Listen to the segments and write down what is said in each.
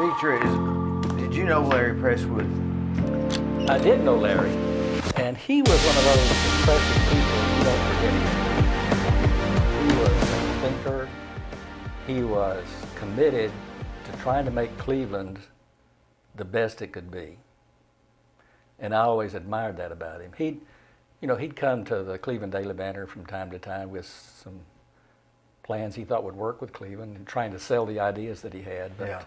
Beecher, did you know Larry Presswood? I did know Larry, and he was one of those impressive people you don't forget. He was a thinker. He was committed to trying to make Cleveland the best it could be. And I always admired that about him. He'd come to the Cleveland Daily Banner from time to time with some plans he thought would work with Cleveland and trying to sell the ideas that he had. But, yeah.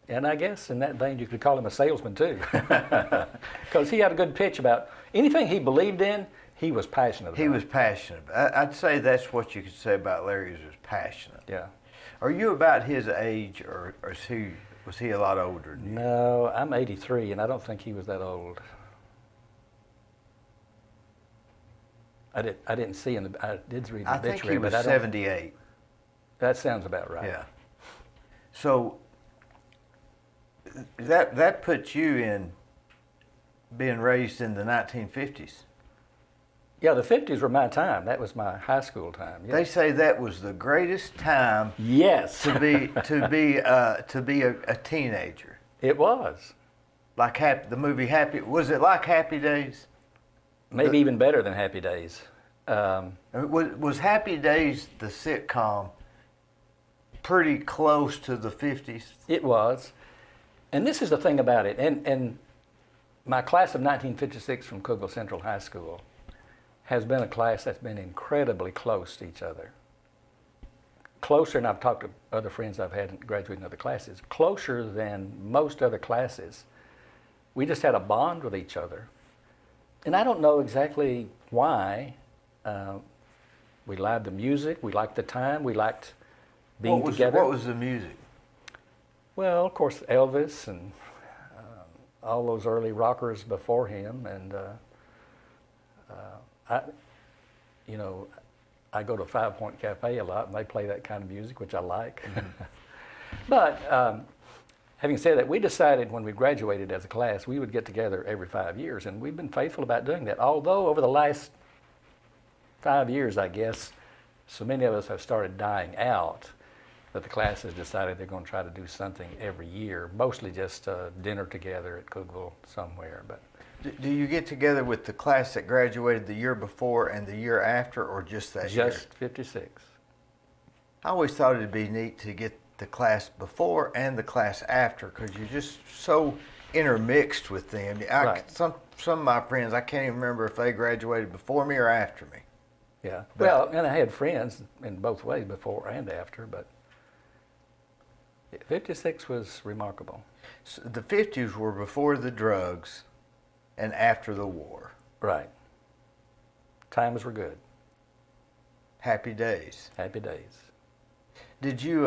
And I guess in that vein you could call him a salesman too, because he had a good pitch about anything he believed in. He was passionate about. He was passionate. I'd say that's what you could say about Larry, is he was passionate. Yeah. Are you about his age, or was he a lot older than you? No, I'm 83, and I don't think he was that old. I didn't see in the. I did read the I think obituary, he was but 78. That sounds about right. Yeah. So that puts you in being raised in the 1950s. Yeah, the 50s were my time. That was my high school time. Yes. They say that was the greatest time. Yes. to be a teenager. It was. Like the movie Happy. Was it like Happy Days? Maybe even better than Happy Days. Was Happy Days, the sitcom, pretty close to the 50s? It was. And this is the thing about it. And my class of 1956 from Cookeville Central High School has been a class that's been incredibly close to each other. Closer, and I've talked to other friends I've had graduating other classes, closer than most other classes. We just had a bond with each other. And I don't know exactly why. We liked the music, we liked the time, we liked being together. What was the music? Well, of course, Elvis and all those early rockers before him. And I go to 5 Point Cafe a lot, and they play that kind of music, which I like. Mm-hmm. But having said that, we decided when we graduated as a class, we would get together every 5 years, and we've been faithful about doing that. Although over the last 5 years, I guess, so many of us have started dying out, that the class has decided they're going to try to do something every year, mostly just dinner together at Cookeville somewhere. But do you get together with the class that graduated the year before and the year after, or just that year? Just 56. I always thought it'd be neat to get the class before and the class after, because you're just so intermixed with them. Right. Some of my friends, I can't even remember if they graduated before me or after me. Yeah. Well, and I had friends in both ways, before and after, but 56 was remarkable. So the 50s were before the drugs and after the war. Right. Times were good. Happy days. Happy days. Did you,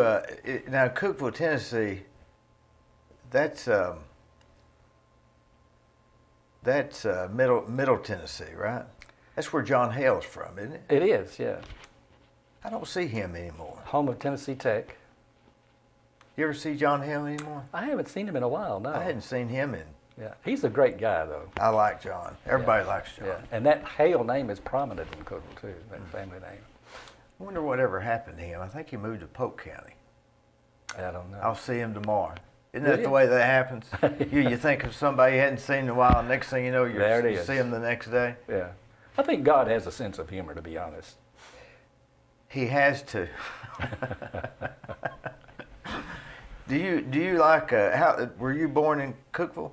now Cookeville, Tennessee, that's middle Tennessee, right? That's where John Hale's from, isn't it? It is, yeah. I don't see him anymore. Home of Tennessee Tech. You ever see John Hale anymore? I haven't seen him in a while, no. I hadn't seen him in. Yeah, he's a great guy, though. I like John. Everybody likes John. Yeah, and that Hale name is prominent in Cookeville, too, that family name. I wonder whatever happened to him. I think he moved to Polk County. I don't know. I'll see him tomorrow. Isn't that the way that happens? You think of somebody you hadn't seen in a while, and next thing you know, you see him the next day? Yeah. I think God has a sense of humor, to be honest. He has to. Do you like, how were you born in Cookeville?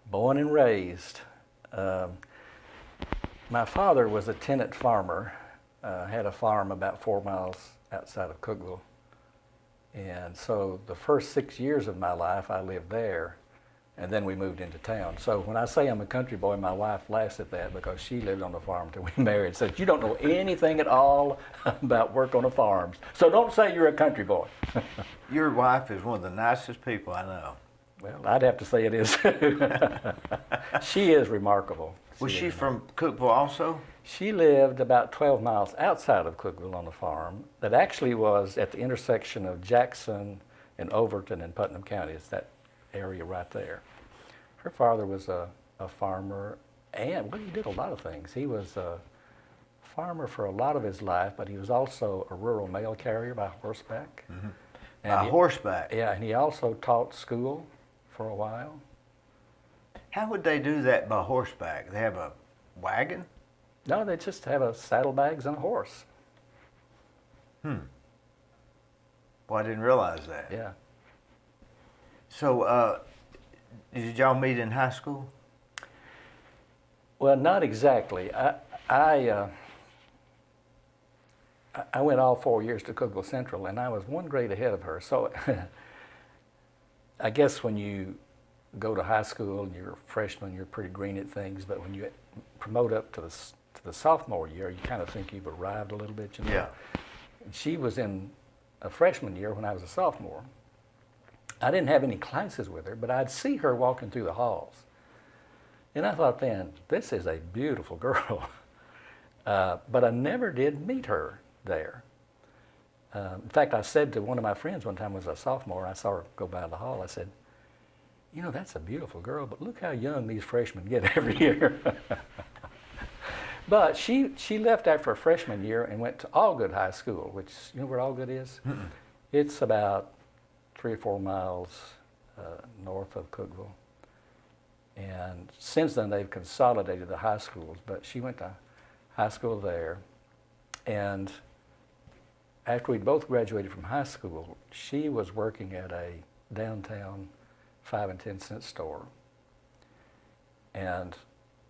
Born and raised. My father was a tenant farmer, had a farm about 4 miles outside of Cookeville. And so the first 6 years of my life, I lived there, and then we moved into town. So when I say I'm a country boy, my wife laughs at that because she lived on the farm till we married. Said, you don't know anything at all about work on a farm, so don't say you're a country boy. Your wife is one of the nicest people I know. Well, I'd have to say it is. She is remarkable. Was she from Cookeville also? She lived about 12 miles outside of Cookeville on a farm that actually was at the intersection of Jackson and Overton and Putnam counties, that area right there. Her father was a farmer, and well, he did a lot of things. He was a farmer for a lot of his life, but he was also a rural mail carrier by horseback. Mm-hmm. By he, horseback. Yeah, and he also taught school for a while. How would they do that by horseback? They have a wagon? No, they just have a saddlebags and a horse. Well, I didn't realize that. Yeah. So, did y'all meet in high school? Well, not exactly. I went all 4 years to Cookville Central, and I was one grade ahead of her. So I guess when you go to high school and you're a freshman, you're pretty green at things. But when you promote up to the sophomore year, you kind of think you've arrived a little bit. You know? Yeah. And she was in a freshman year when I was a sophomore. I didn't have any classes with her, but I'd see her walking through the halls. And I thought then, this is a beautiful girl. But I never did meet her there. In fact, I said to one of my friends one time, was a sophomore, I saw her go by the hall, I said, you know, that's a beautiful girl, but look how young these freshmen get every year. But she left after her freshman year and went to Allgood High School, which, you know where Allgood is? Mm-mm. It's about 3 or 4 miles north of Cookville. And since then, they've consolidated the high schools, but she went to high school there. And after we'd both graduated from high school, she was working at a downtown 5 and 10 cent store. And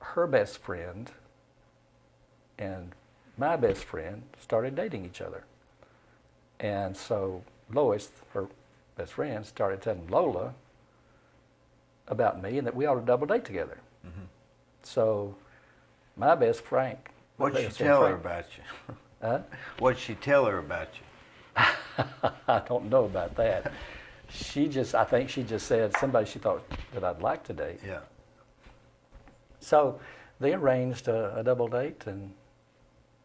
her best friend and my best friend started dating each other. And so Lois, her best friend, started telling Lola about me and that we ought to double date together. Mm-hmm. So my best Frank. What'd she tell her about you? Huh? What'd she tell her about you? I don't know about that. I think she just said somebody she thought that I'd like to date. Yeah. So they arranged a double date, and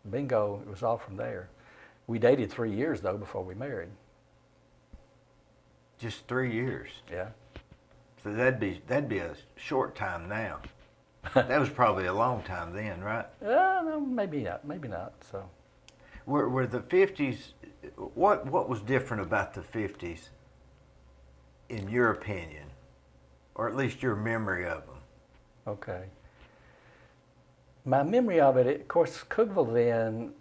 bingo, it was all from there. We dated 3 years though before we married. Just 3 years. Yeah. So that'd be a short time now. That was probably a long time then, right? No, maybe not. So. Were the 50s, what was different about the 50s in your opinion, or at least your memory of them? Okay. My memory of it, of course, Cookville then,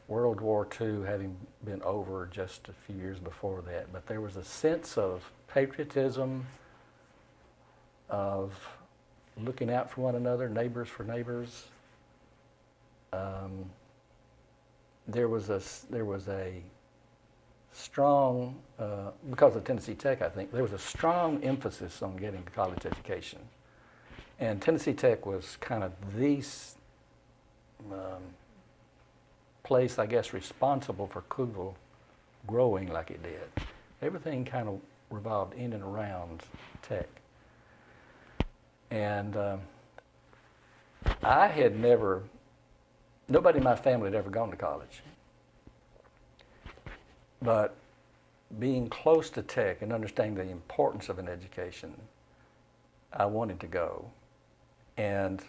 World War II having been over just a few years before that, but there was a sense of patriotism, of looking out for one another, neighbors for neighbors. There was a strong, because of Tennessee Tech, I think, there was a strong emphasis on getting a college education. And Tennessee Tech was kind of the place, I guess, responsible for Cookville growing like it did. Everything kind of revolved in and around Tech. And I had nobody in my family had ever gone to college. But being close to Tech and understanding the importance of an education, I wanted to go. And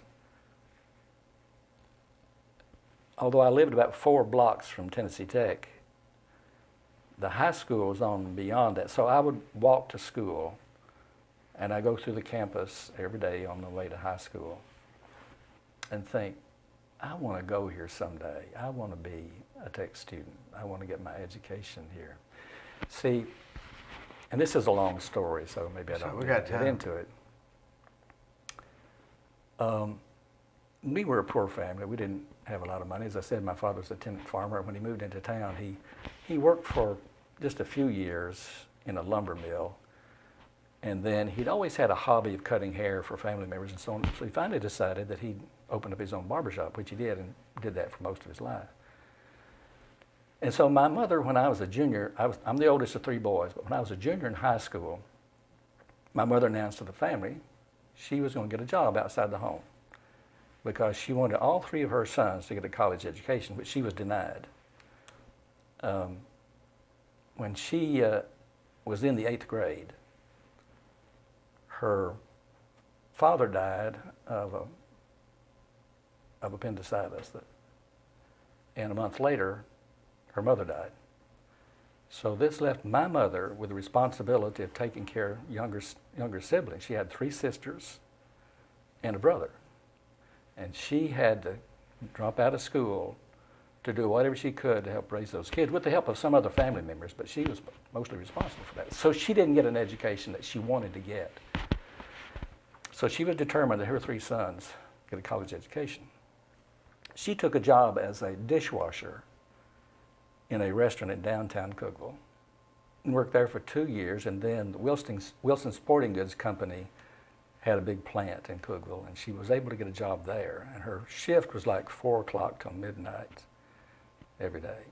although I lived about 4 blocks from Tennessee Tech, the high school was on beyond that. So I would walk to school, and I go through the campus every day on the way to high school and think, I want to go here someday. I want to be a Tech student. I want to get my education here. See, and this is a long story, so maybe I don't get into it. We were a poor family. We didn't have a lot of money. As I said, my father was a tenant farmer. When he moved into town, he worked for just a few years in a lumber mill. And then he'd always had a hobby of cutting hair for family members and so on. So he finally decided that he'd open up his own barbershop, which he did, and did that for most of his life. And so my mother, when I was a junior, I'm the oldest of 3 boys, but when I was a junior in high school, my mother announced to the family she was going to get a job outside the home because she wanted all 3 of her sons to get a college education, which she was denied. When she was in the 8th grade, her father died of appendicitis, and a month later, her mother died. So this left my mother with the responsibility of taking care of younger siblings. She had 3 sisters and a brother. And she had to drop out of school to do whatever she could to help raise those kids with the help of some other family members, but she was mostly responsible for that. So she didn't get an education that she wanted to get. So she was determined that her 3 sons get a college education. She took a job as a dishwasher in a restaurant in downtown Cookeville and worked there for 2 years, and then the Wilson Sporting Goods Company had a big plant in Cookeville, and she was able to get a job there, and her shift was like 4 o'clock till midnight every day.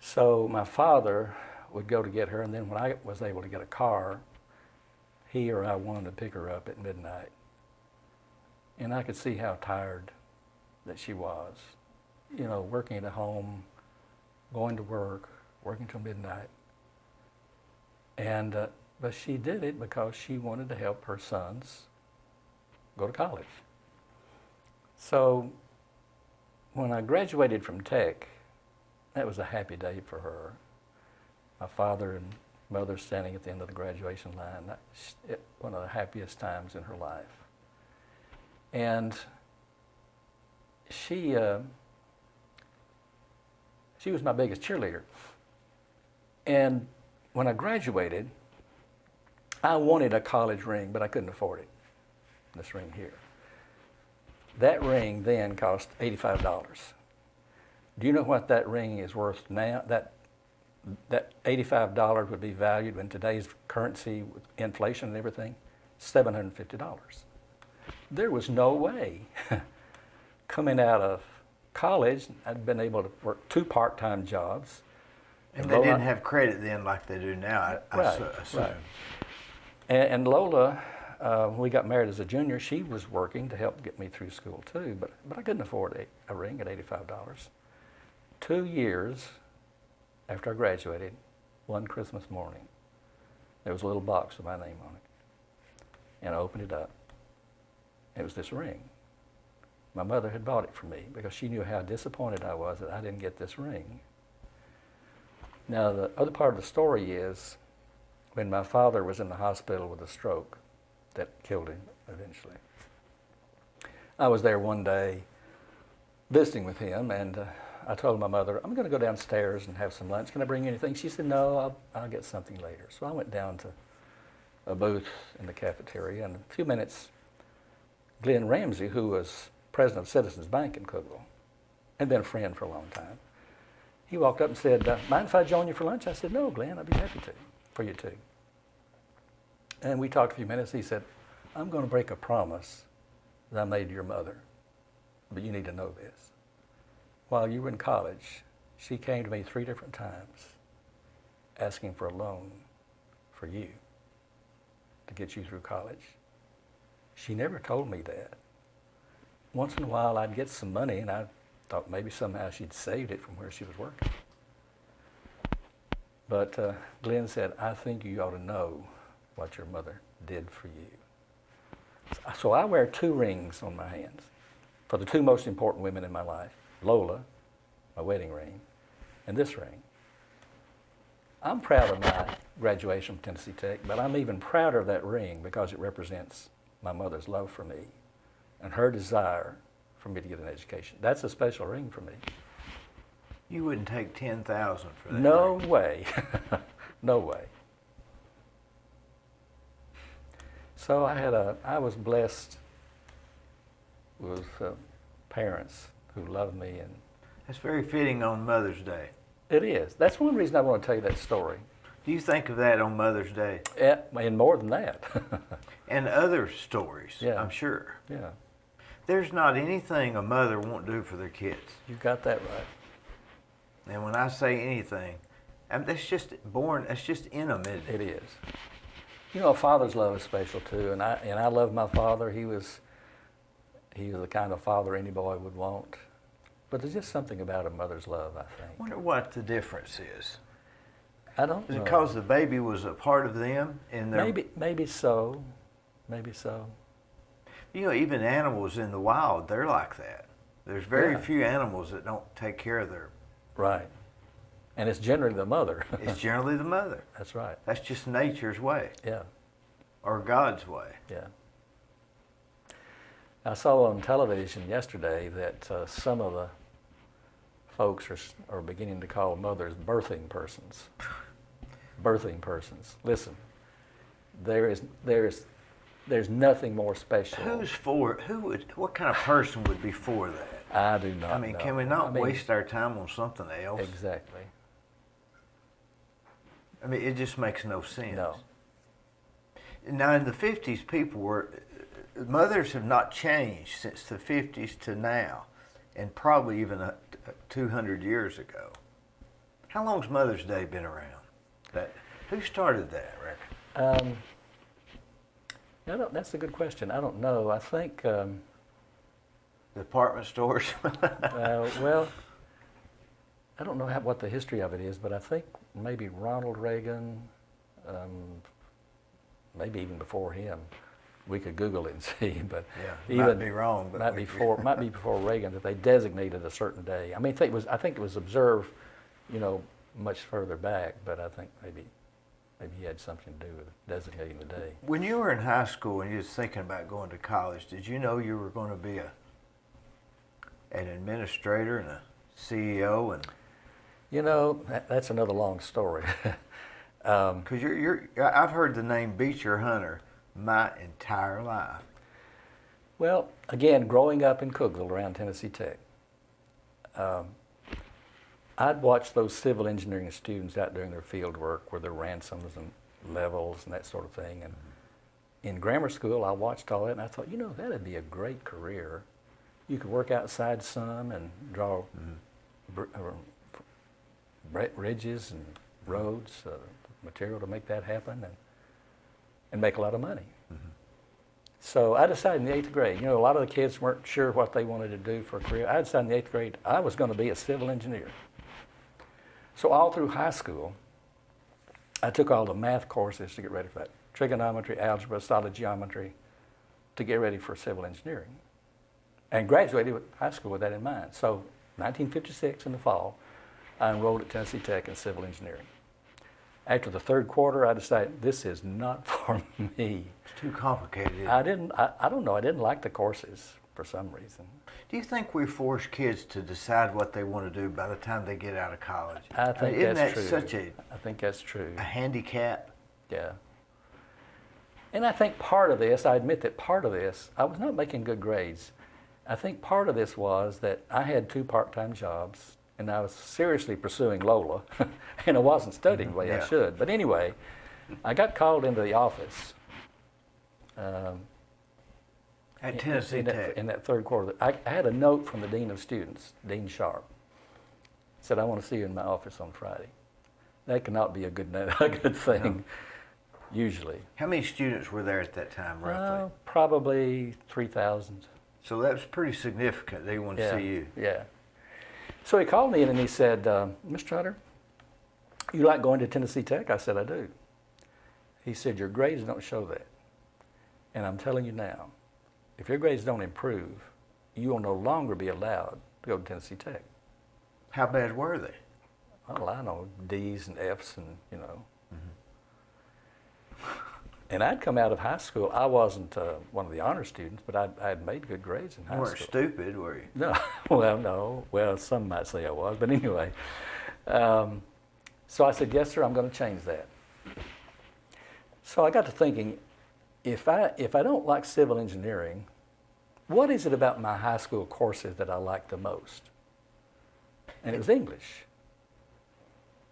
So my father would go to get her, and then when I was able to get a car, he or I wanted to pick her up at midnight. And I could see how tired that she was, you know, working at home, going to work, working till midnight. And but she did it because she wanted to help her sons go to college. So when I graduated from Tech, that was a happy day for her. My father and mother standing at the end of the graduation line. That's one of the happiest times in her life. And she was my biggest cheerleader. And when I graduated, I wanted a college ring, but I couldn't afford it. This ring here. That ring then cost $85. Do you know what that ring is worth now? That $85 would be valued in today's currency with inflation and everything, $750. There was no way coming out of college, I'd been able to work 2 part-time jobs. And they didn't have credit then like they do now, I assume. Right. And Lola, when we got married as a junior, she was working to help get me through school too, but I couldn't afford a ring at $85. 2 years after I graduated, one Christmas morning, there was a little box with my name on it. And I opened it up. It was this ring. My mother had bought it for me because she knew how disappointed I was that I didn't get this ring. Now, the other part of the story is when my father was in the hospital with a stroke that killed him eventually. I was there one day visiting with him, and I told my mother, I'm going to go downstairs and have some lunch. Can I bring you anything? She said, no, I'll get something later. So I went down to a booth in the cafeteria, and in a few minutes, Glenn Ramsey, who was president of Citizens Bank in Cookeville, had been a friend for a long time, he walked up and said, mind if I join you for lunch? I said, no, Glenn, I'd be happy to, for you too. And we talked a few minutes. He said, I'm going to break a promise that I made to your mother, but you need to know this. While you were in college, she came to me 3 different times asking for a loan for you to get you through college. She never told me that. Once in a while, I'd get some money, and I thought maybe somehow she'd saved it from where she was working. But Glenn said, I think you ought to know what your mother did for you. So I wear 2 rings on my hands for the 2 most important women in my life. Lola, my wedding ring, and this ring. I'm proud of my graduation from Tennessee Tech, but I'm even prouder of that ring because it represents my mother's love for me and her desire for me to get an education. That's a special ring for me. You wouldn't take $10,000 for that No ring. way. No way. So I was blessed with parents who loved me, and That's very fitting on Mother's Day. it is. That's one reason I want to tell you that story. Do you think of that on Mother's Day? And more than that. And other stories, Yeah. I'm sure. Yeah, There's not anything a mother won't do for their kids. you got that right. And when I say anything, that's just in them, isn't it? It is. You know, a father's love is special too, and I love my father. He was the kind of father any boy would want. But there's just something about a mother's love, I think. I wonder what the difference is. I don't Is know. it because the baby was a part of them in their... Maybe so. Maybe so. You know, even animals in the wild, they're like that. There's very Yeah. few animals that don't take care of their... Right. And it's generally the mother. It's generally the mother. That's right. That's just nature's way, Yeah, or God's way. yeah. I saw on television yesterday that some of the folks are beginning to call mothers birthing persons. Birthing persons. Listen, there's nothing more special. What kind of person would be for that? I do not I mean, know. can we not waste our time on something else? Exactly. I mean, it just makes no sense. No. Now, in the 50s, mothers have not changed since the 50s to now, and probably even 200 years ago. How long's Mother's Day been around? Who started that, Rick? That's a good question. I don't know. I think, Department stores? well, I don't know what the history of it is, but I think maybe Ronald Reagan, maybe even before him. We could Google it and see, but yeah, might be wrong. But might be before Reagan that they designated a certain day. I mean, I think it was observed, much further back, but I think maybe he had something to do with designating the day. When you were in high school and you was thinking about going to college, did you know you were going to be an administrator and a CEO and? That's another long story. Because I've heard the name Beecher Hunter my entire life. Well, again, growing up in Cookeville around Tennessee Tech, I'd watch those civil engineering students out doing their field work with their ransoms and levels and that sort of thing. And in grammar school, I watched all that and I thought, that'd be a great career. You could work outside some and draw bridges and roads, material to make that happen, and make a lot of money. Mm-hmm. So I decided in the 8th grade, a lot of the kids weren't sure what they wanted to do for a career. I decided in the 8th grade I was going to be a civil engineer. So all through high school, I took all the math courses to get ready for that. Trigonometry, algebra, solid geometry, to get ready for civil engineering. And graduated with high school with that in mind. So 1956 in the fall, I enrolled at Tennessee Tech in civil engineering. After the 3rd quarter, I decided this is not for me. It's too complicated. I don't know, I didn't like the courses for some reason. Do you think we force kids to decide what they want to do by the time they get out of college? I think isn't that's that true. such I think that's true. a handicap? Yeah. And I think part of this, I admit that part of this, I was not making good grades. I think part of this was that I had 2 part-time jobs, and I was seriously pursuing Lola, and I wasn't studying the way I should. But anyway, I got called into the office. At Tennessee Tech. In that 3rd quarter. I had a note from the Dean of Students, Dean Sharp. Said, I want to see you in my office on Friday. That cannot be a good thing, no. Usually. How many students were there at that time, roughly? Probably 3,000. So that was pretty significant. They wanted to see you. Yeah. So he called me in and he said, Mr. Hunter, you like going to Tennessee Tech? I said, I do. He said, your grades don't show that. And I'm telling you now, if your grades don't improve, you will no longer be allowed to go to Tennessee Tech. How bad were they? Well, I know, D's and F's and, And I'd come out of high school. I wasn't one of the honor students, but I had made good grades in high school. You weren't stupid, were you? No. No. Well, some might say I was, but anyway. So I said, yes, sir, I'm going to change that. So I got to thinking, if I don't like civil engineering, what is it about my high school courses that I like the most? And it was English.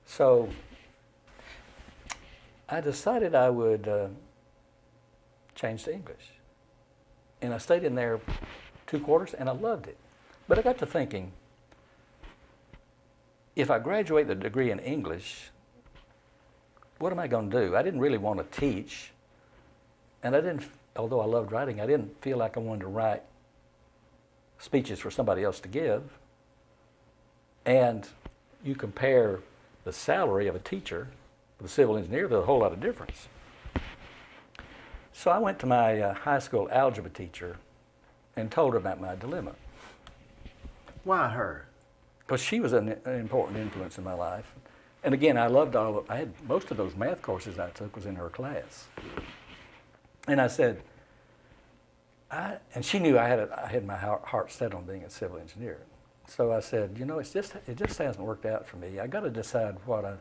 So I decided I would change to English. And I stayed in there 2 quarters and I loved it. But I got to thinking, if I graduate with a degree in English, what am I going to do? I didn't really want to teach. And although I loved writing, I didn't feel like I wanted to write speeches for somebody else to give. And you compare the salary of a teacher with a civil engineer, there's a whole lot of difference. So I went to my high school algebra teacher and told her about my dilemma. Why her? Because she was an important influence in my life. And again, I had most of those math courses I took was in her class. And I said, and she knew I had my heart set on being a civil engineer. So I said, you know, it just hasn't worked out for me. I got to decide what I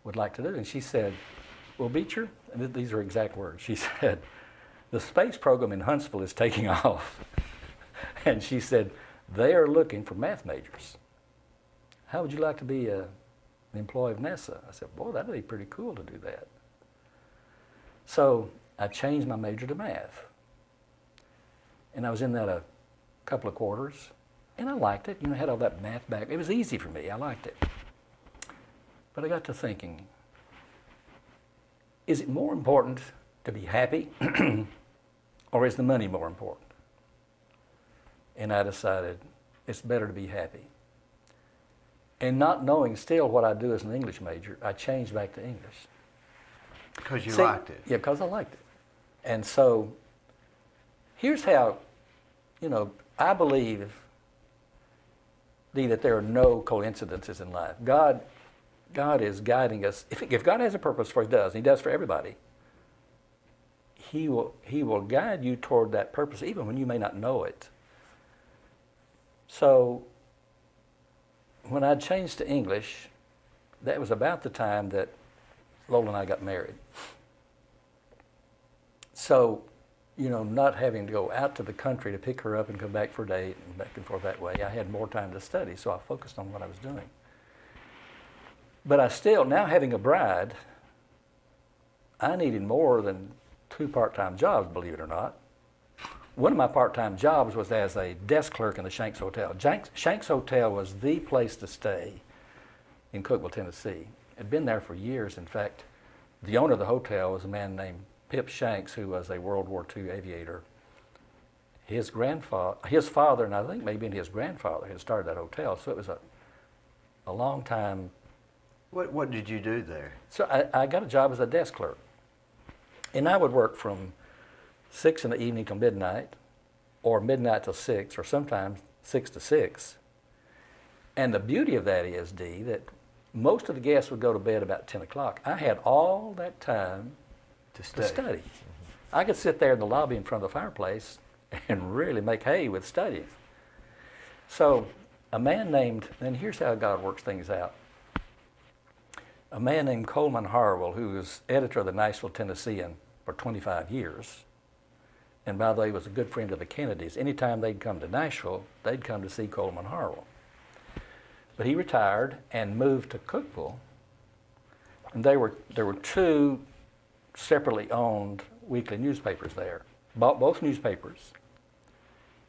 would like to do. And she said, well, Beecher, and these are exact words, she said, the space program in Huntsville is taking off. And she said, they are looking for math majors. How would you like to be an employee of NASA? I said, boy, that'd be pretty cool to do that. So I changed my major to math. And I was in that a couple of quarters, and I liked it. You know, I had all that math back. It was easy for me. I liked it. But I got to thinking, is it more important to be happy, or is the money more important? And I decided it's better to be happy. And not knowing still what I do as an English major, I changed back to English. Because you liked it. Yeah, because I liked it. And so here's how, you know, I believe, Dee, that there are no coincidences in life. God is guiding us. If God has a purpose for what He does, and He does for everybody, He will guide you toward that purpose, even when you may not know it. So when I changed to English, that was about the time that Lola and I got married. So, you know, not having to go out to the country to pick her up and come back for a date and back and forth that way, I had more time to study, so I focused on what I was doing. But I still, now having a bride, I needed more than 2 part-time jobs, believe it or not. One of my part-time jobs was as a desk clerk in the Shanks Hotel. Shanks Hotel was the place to stay in Cookeville, Tennessee. I'd been there for years. In fact, the owner of the hotel was a man named Pip Shanks, who was a World War II aviator. His father, and I think maybe his grandfather, had started that hotel, so it was a long time. What did you do there? So I got a job as a desk clerk. And I would work from 6 in the evening till midnight, or midnight till 6, or sometimes 6 to 6. And the beauty of that is, Dee, that most of the guests would go to bed about 10 o'clock. I had all that time to study. Mm-hmm. I could sit there in the lobby in front of the fireplace and really make hay with studying. So a man named, and here's how God works things out. A man named Coleman Harwell, who was editor of the Nashville Tennessean for 25 years, and by the way, was a good friend of the Kennedys. Anytime they'd come to Nashville, they'd come to see Coleman Harwell. But he retired and moved to Cookeville, and there were 2 separately owned weekly newspapers there. Bought both newspapers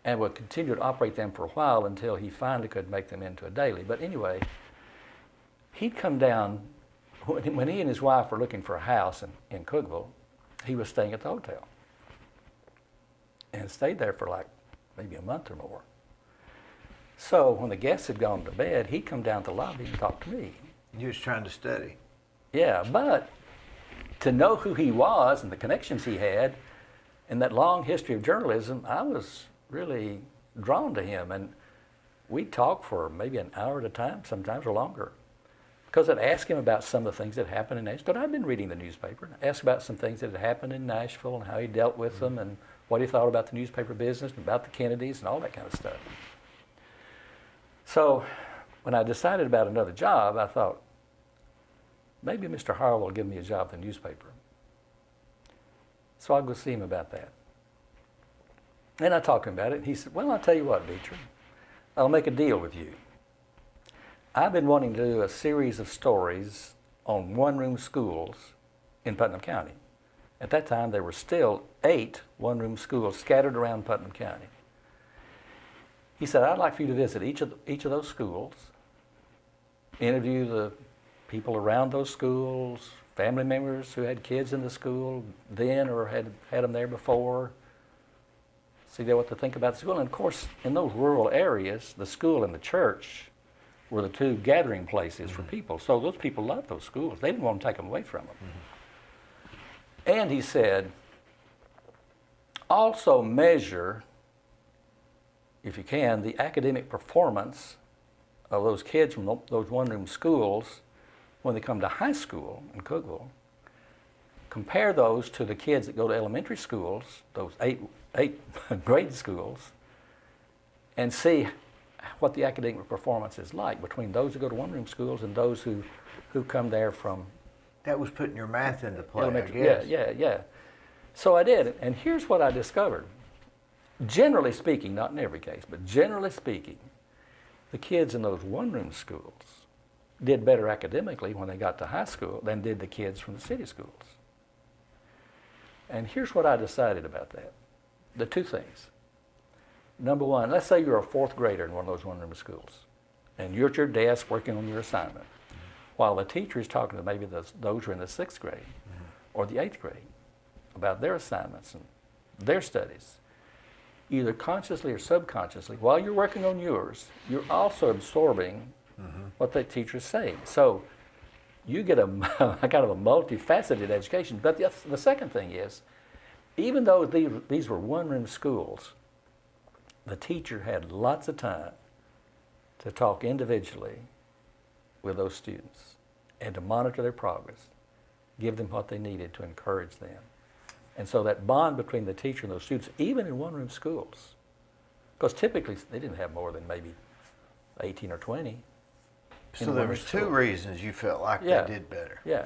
and would continue to operate them for a while until he finally could make them into a daily. But anyway, he'd come down, when he and his wife were looking for a house in Cookeville, he was staying at the hotel and stayed there for like maybe a month or more. So when the guests had gone to bed, he'd come down to the lobby and talk to me. You was trying to study. Yeah, but to know who he was and the connections he had and that long history of journalism, I was really drawn to him. And we'd talk for maybe an hour at a time, sometimes or longer. Because I'd ask him about some of the things that happened in Nashville. I'd been reading the newspaper. I'd ask about some things that had happened in Nashville and how he dealt with them and what he thought about the newspaper business and about the Kennedys and all that kind of stuff. So when I decided about another job, I thought, maybe Mr. Harwell will give me a job in the newspaper. So I'll go see him about that. And I talked to him about it, and he said, well, I'll tell you what, Beecher, I'll make a deal with you. I've been wanting to do a series of stories on one-room schools in Putnam County. At that time, there were still 8 one-room schools scattered around Putnam County. He said, I'd like for you to visit each of those schools, interview the people around those schools, family members who had kids in the school then or had them there before, see what they think about the school. And of course, in those rural areas, the school and the church were the 2 gathering places for people. So those people loved those schools. They didn't want to take them away from them. And he said, also measure, if you can, the academic performance of those kids from those one-room schools when they come to high school in Cookeville, compare those to the kids that go to elementary schools, those eight grade schools, and see what the academic performance is like between those who go to one-room schools and those who come there from That was putting your math into play, I elementary. guess. Yeah. So I did, and here's what I discovered. Generally speaking, not in every case, but generally speaking, the kids in those one-room schools did better academically when they got to high school than did the kids from the city schools. And here's what I decided about that. The two things. Number one, let's say you're a fourth grader in one of those one-room schools, and you're at your desk working on your assignment, while the teacher is talking to maybe those who are in the sixth grade or the eighth grade about their assignments and their studies. Either consciously or subconsciously, while you're working on yours, you're also absorbing what that teacher's saying. So you get a kind of a multifaceted education. But the second thing is, even though these were one-room schools, the teacher had lots of time to talk individually with those students and to monitor their progress, give them what they needed to encourage them. And so that bond between the teacher and those students, even in one-room schools, because typically they didn't have more than maybe 18 or 20. So there was two reasons you felt like they did better. Yeah.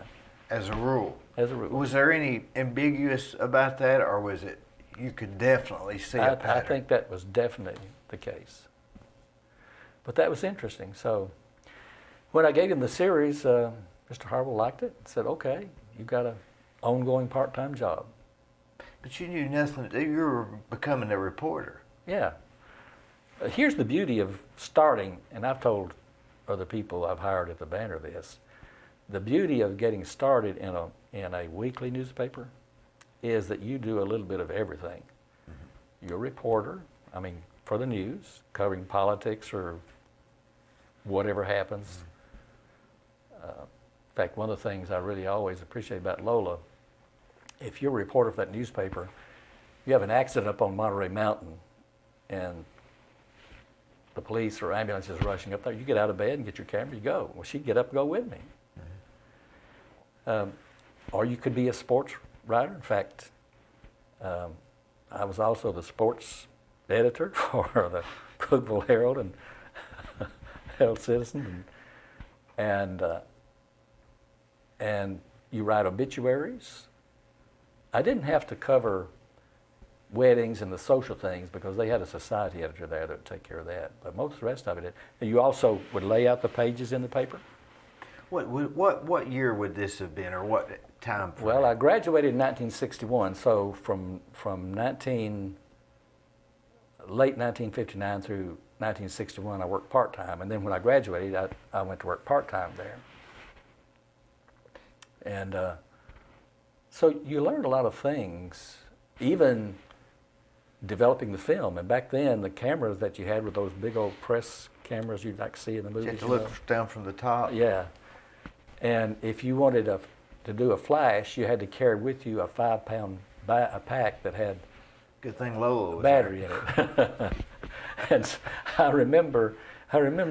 As a rule. As a rule. Was there any ambiguous about that, or was it you could definitely see a pattern? I think that was definitely the case. But that was interesting. So when I gave him the series, Mr. Harwell liked it and said, okay, you've got an ongoing part-time job. But you knew nothing. You were becoming a reporter. Yeah. Here's the beauty of starting, and I've told other people I've hired at the Banner this, the beauty of getting started in a weekly newspaper is that you do a little bit of everything. You're a reporter, for the news, covering politics or whatever happens. In fact, one of the things I really always appreciate about Lola, if you're a reporter for that newspaper, you have an accident up on Monterey Mountain and the police or ambulance is rushing up there, you get out of bed and get your camera, you go. Well, she'd get up and go with me. Or you could be a sports writer. In fact, I was also the sports editor for the Cookeville Herald and Herald Citizen, and you write obituaries. I didn't have to cover weddings and the social things because they had a society editor there that would take care of that. But most of the rest of it, you also would lay out the pages in the paper. What year would this have been, or what time frame? Well, I graduated in 1961, so from late 1959 through 1961, I worked part-time, and then when I graduated, I went to work part-time there. And so you learned a lot of things, even developing the film. And back then, the cameras that you had were those big old press cameras you'd like to see in the movies. You had to look down from the top. Yeah. And if you wanted to do a flash, you had to carry with you a 5-pound pack that had Good thing Lola was battery there. in it. And I remember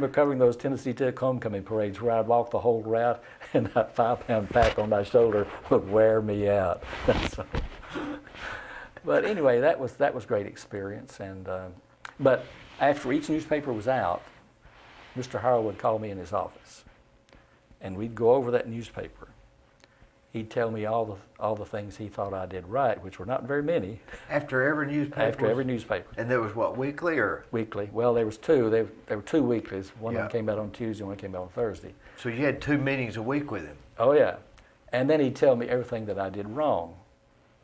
covering those Tennessee Tech homecoming parades where I'd walk the whole route and that 5-pound pack on my shoulder would wear me out. So, but anyway, that was great experience. And but after each newspaper was out, Mr. Harwell would call me in his office, and we'd go over that newspaper. He'd tell me all the things he thought I did right, which were not very many. After every newspaper? After every newspaper. And there was what, weekly or? Weekly. Well, there was two. There were two weeklies. One of them came out on Tuesday, one came out on Thursday. So you had 2 meetings a week with him? Oh, yeah. And then he'd tell me everything that I did wrong,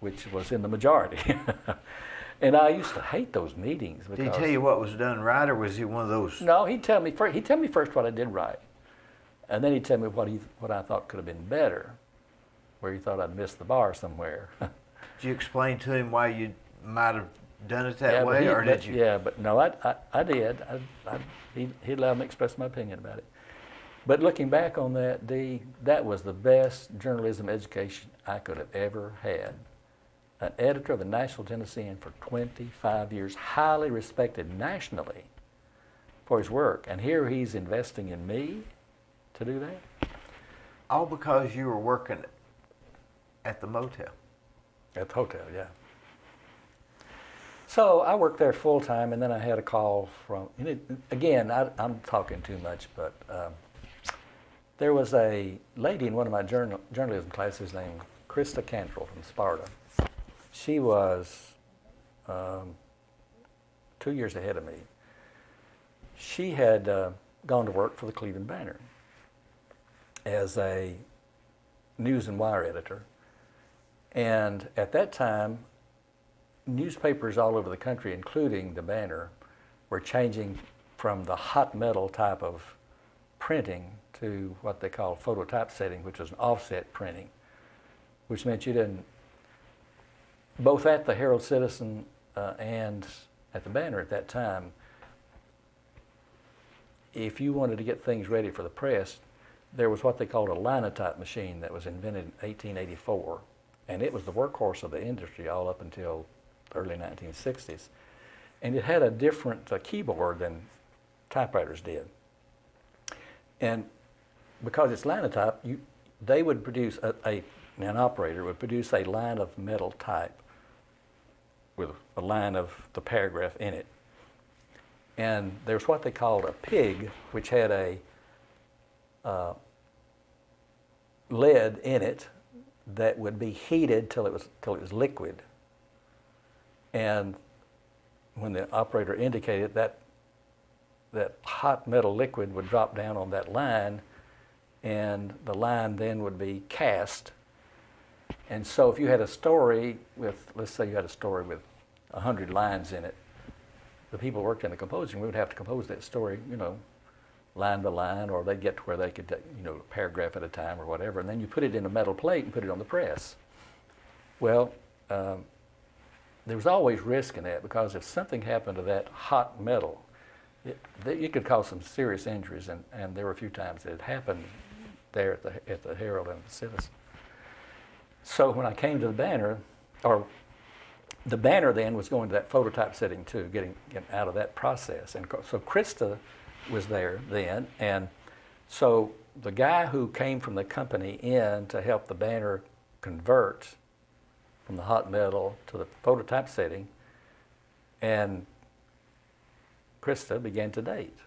which was in the majority. And I used to hate those meetings. Did he tell you what was done right, or was he one of those? No, he'd tell me first what I did right. And then he'd tell me what I thought could have been better, where he thought I'd missed the bar somewhere. Did you explain to him why you might have done it that way, or did you? Yeah, but no, I did. He allowed me to express my opinion about it. But looking back on that, Dee, that was the best journalism education I could have ever had. An editor of the Nashville Tennessean for 25 years, highly respected nationally for his work. And here he's investing in me to do that. All because you were working at the motel. At the hotel, yeah. So I worked there full time, and then I had a call from, again, I'm talking too much, but there was a lady in one of my journalism classes named Krista Cantrell from Sparta. She was 2 years ahead of me. She had gone to work for the Cleveland Banner as a news and wire editor. And at that time, newspapers all over the country, including the Banner, were changing from the hot metal type of printing to what they call phototypesetting, which was an offset printing, which meant you didn't, both at the Herald Citizen and at the Banner at that time, if you wanted to get things ready for the press, there was what they called a linotype machine that was invented in 1884, and it was the workhorse of the industry all up until the early 1960s. And it had a different keyboard than typewriters did. And because it's linotype, they would produce, an operator would produce a line of metal type with a line of the paragraph in it. And there's what they called a pig, which had a lead in it that would be heated till it was liquid. And when the operator indicated that hot metal liquid would drop down on that line, and the line then would be cast. And so if you had a story with, let's say you had a story with 100 lines in it, the people who worked in the composing would have to compose that story, line by line, or they'd get to where they could, a paragraph at a time or whatever, and then you put it in a metal plate and put it on the press. Well, there was always risk in that, because if something happened to that hot metal, it could cause some serious injuries, and there were a few times that it happened there at the Herald and the Citizen. So when I came to the Banner, or the Banner then was going to that phototype setting too, getting out of that process. And so Krista was there then, and so the guy who came from the company in to help the Banner convert from the hot metal to the phototype setting, and Krista began to date.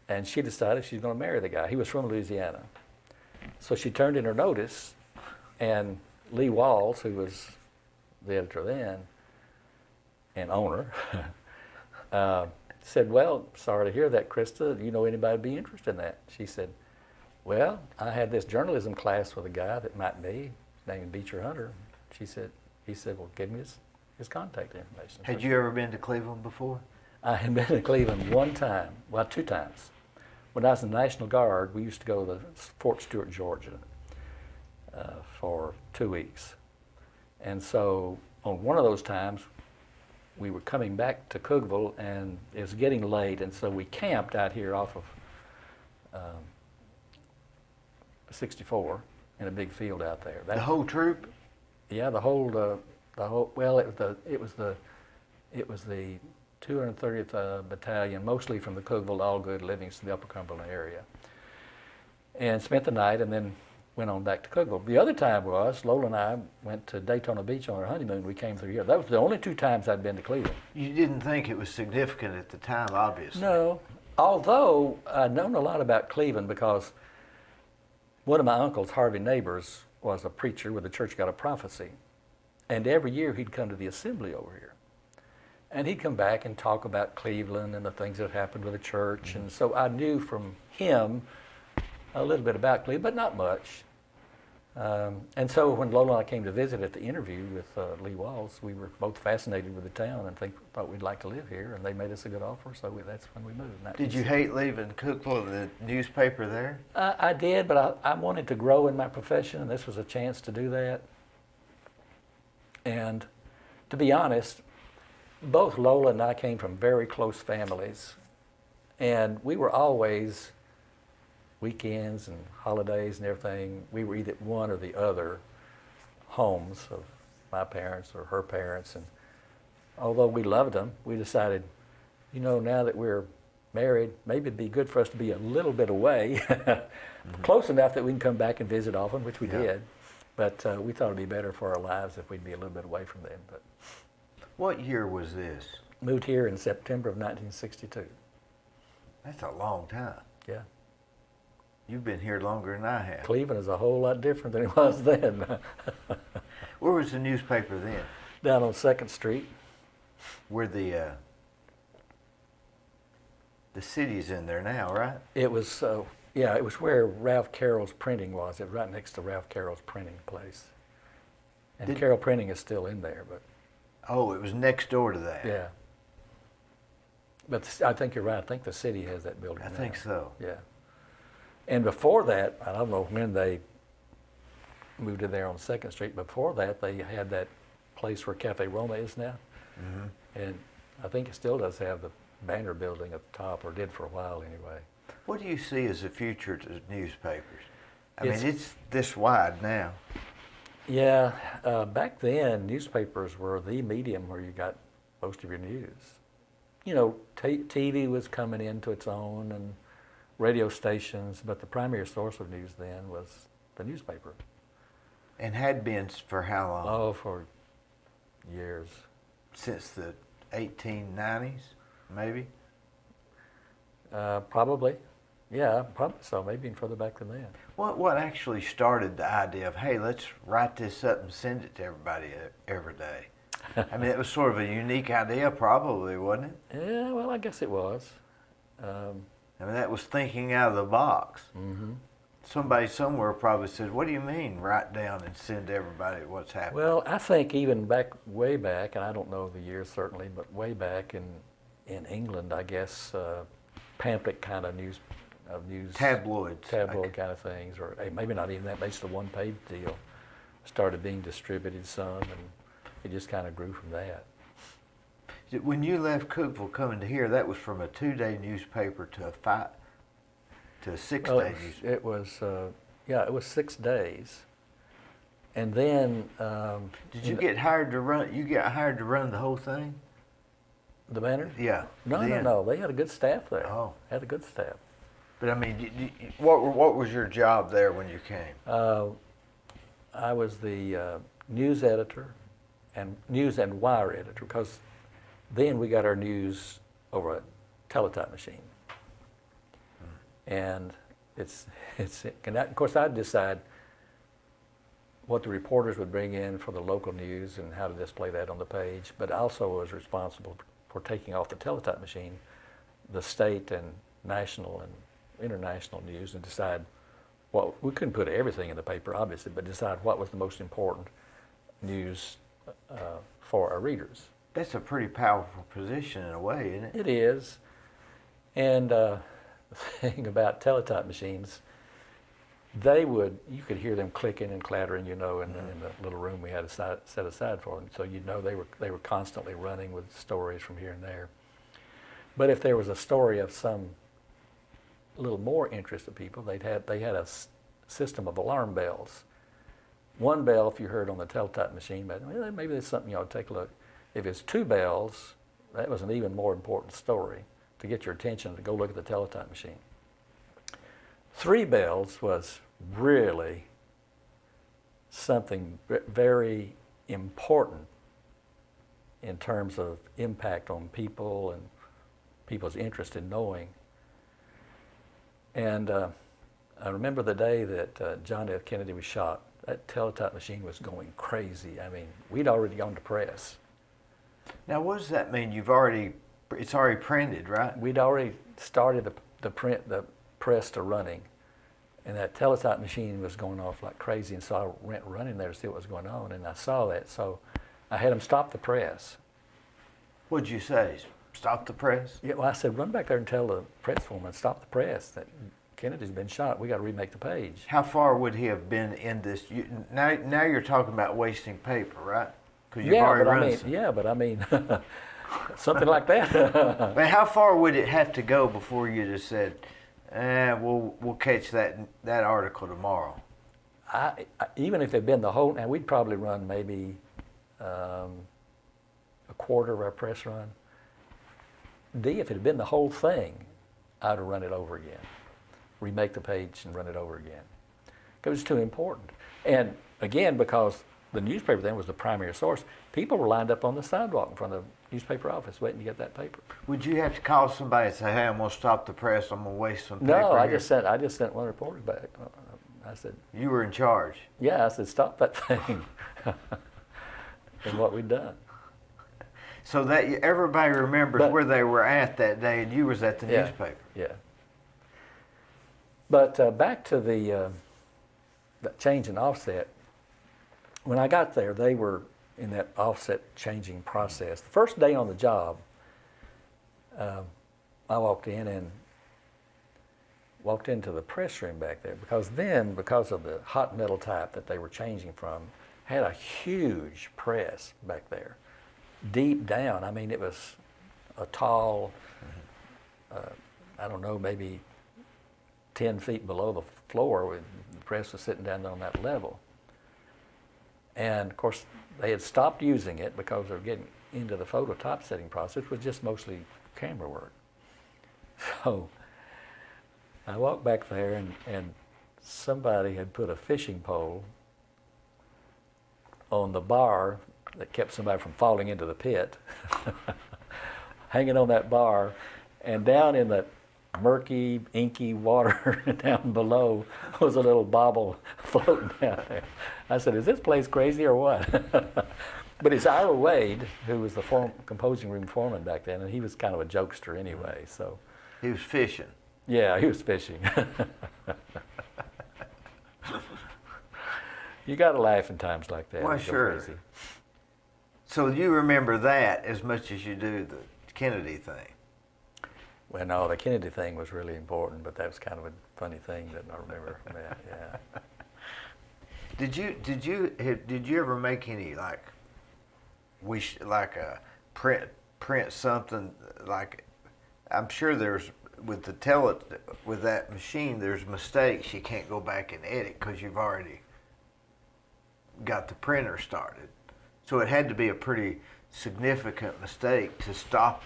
And she decided she's going to marry the guy. He was from Louisiana. So she turned in her notice, and Lee Walls, who was the editor then and owner, said, "Well, sorry to hear that, Krista. Do you know anybody would be interested in that?" She said, "Well, I had this journalism class with a guy that might be. His name is Beecher Hunter." He said, "Well, give me his contact information." Had you ever been to Cleveland before? I had been to Cleveland one time, well, 2 times. When I was in the National Guard, we used to go to Fort Stewart, Georgia, for 2 weeks. And so on one of those times, we were coming back to Cookeville, and it was getting late, and so we camped out here off of 64 in a big field out there. The whole troop? Yeah, the whole. Well, it was the 230th Battalion, mostly from the Cookeville, Allgood, Livingston, the Upper Cumberland area, and spent the night, and then went on back to Cookeville. The other time was Lola and I went to Daytona Beach on our honeymoon. We came through here. That was the only 2 times I'd been to Cleveland. You didn't think it was significant at the time, obviously. No, although I'd known a lot about Cleveland because one of my uncles, Harvey Neighbors, was a preacher with the Church of God of Prophecy. And every year he'd come to the assembly over here. And he'd come back and talk about Cleveland and the things that happened with the church. Mm-hmm. And so I knew from him a little bit about Cleveland, but not much. And so when Lola and I came to visit at the interview with Lee Walls, we were both fascinated with the town and thought we'd like to live here, and they made us a good offer, so that's when we moved. Did you hate leaving Cookeville, the newspaper there? I did, but I wanted to grow in my profession, and this was a chance to do that. And to be honest, both Lola and I came from very close families, and we were always, weekends and holidays and everything, we were either at one or the other homes of my parents or her parents. And although we loved them, we decided, now that we're married. Maybe it'd be good for us to be a little bit away, close enough that we can come back and visit often, which we did. But we thought it'd be better for our lives if we'd be a little bit away from them. But What year was this? moved here in September of 1962. That's a long time. Yeah. You've been here longer than I have. Cleveland is a whole lot different than it was then. Where was the newspaper then? Down on 2nd Street. Where the city's in there now, right? It was, it was where Ralph Carroll's printing was. It was right next to Ralph Carroll's printing place. And Carroll Printing is still in there, but Oh, it was next door to that. yeah. But I think you're right. I think the city has that building I now. think so. Yeah. And before that, I don't know when they moved in there on 2nd Street. Before that, they had that place where Cafe Roma is now. Mm-hmm. And I think it still does have the banner building at the top, or did for a while anyway. What do you see as the future to newspapers? I It's- mean, it's this wide now. Yeah, back then, newspapers were the medium where you got most of your news. You know, TV was coming into its own and radio stations, but the primary source of news then was the newspaper. And had been for how long? Oh, for years. Since the 1890s, maybe? Probably. Yeah, probably so. Maybe even further back than that. What actually started the idea of, hey, let's write this up and send it to everybody every day? I mean, it was sort of a unique idea, probably, wasn't it? Yeah, well, I guess it was. I mean, that was thinking out of the box. Mm-hmm. Somebody somewhere probably said, what do you mean, write down and send to everybody what's happening? Well, I think even way back, and I don't know the years certainly, but way back in England, I guess, pamphlet kind of news. Tabloids. Tabloid kind of things, or maybe not even that, maybe just a one-page deal, started being distributed some, and it just kind of grew from that. When you left Cookeville coming to here, that was from a 2-day newspaper to a 6-day newspaper. It was, it was 6 days, and then. Did you get hired to run? You got hired to run the whole thing? The Banner? Yeah. No. They had a good staff there. Oh. Had a good staff. But I mean, what was your job there when you came? I was the news editor and news and wire editor, because then we got our news over a teletype machine. And and of course I'd decide what the reporters would bring in for the local news and how to display that on the page, but I also was responsible for taking off the teletype machine the state and national and international news, and decide we couldn't put everything in the paper obviously, but decide what was the most important news for our readers. That's a pretty powerful position in a way, isn't it? It is. And the thing about teletype machines, you could hear them clicking and clattering, in the little room we had set aside for them. So they were constantly running with stories from here and there. But if there was a story of some little more interest to people, they had a system of alarm bells. One bell, if you heard on the teletype machine, but maybe that's something you ought to take a look. If it's 2 bells, that was an even more important story to get your attention to go look at the teletype machine. 3 bells was really something very important in terms of impact on people and people's interest in knowing. And I remember the day that John F. Kennedy was shot. That teletype machine was going crazy. I mean, we'd already gone to press. Now, what does that mean? It's already printed, right? We'd already started the press to running, and that teletype machine was going off like crazy. And so I went running there to see what was going on, and I saw that. So I had them stop the press. What'd you say? Stop the press? Yeah, well, I said, run back there and tell the press woman, stop the press, that Kennedy's been shot. We got to remake the page. How far would he have been in this? Now you're talking about wasting paper, right? Because you've already run some. But I mean, something like that. But how far would it have to go before you just said, we'll catch that article tomorrow? Even if it'd been the whole, and we'd probably run maybe a quarter of our press run. Dee, if it had been the whole thing, I'd run it over again, remake the page and run it over again. It was too important. And again, because the newspaper then was the primary source, people were lined up on the sidewalk in front of the newspaper office waiting to get that paper. Would you have to call somebody and say, "Hey, I'm going to stop the press. I'm going to waste some paper"? No, I here"? just sent one reporter back. I said, You were in charge. yeah, I said, stop that thing. And what we'd done. So that everybody remembers But- where they were at that day, and you was at the Yeah. newspaper. Yeah. But back to the change in offset. When I got there, they were in that offset changing process. The first day on the job, I walked into the press room back there, because of the hot metal type that they were changing from, had a huge press back there, deep down. I mean, it was a tall, I don't know, maybe 10 feet below the floor. The press was sitting down on that level. And of course, they had stopped using it because they were getting into the photo typesetting process, which was just mostly camera work. So I walked back there, and somebody had put a fishing pole on the bar that kept somebody from falling into the pit, hanging on that bar, and down in the murky, inky water down below was a little bobble floating down there. I said, is this place crazy or what? But it's Ira Wade, who was the composing room foreman back then, and he was kind of a jokester anyway, so. He was fishing. Yeah, he was fishing. You got to laugh in times like that. Well, Go sure. crazy. So you remember that as much as you do the Kennedy thing. Well, no, the Kennedy thing was really important, but that was kind of a funny thing that I remember that. Yeah. Did you ever make any print something like? I'm sure there's with that machine. There's mistakes you can't go back and edit because you've already got the printer started. So it had to be a pretty significant mistake to stop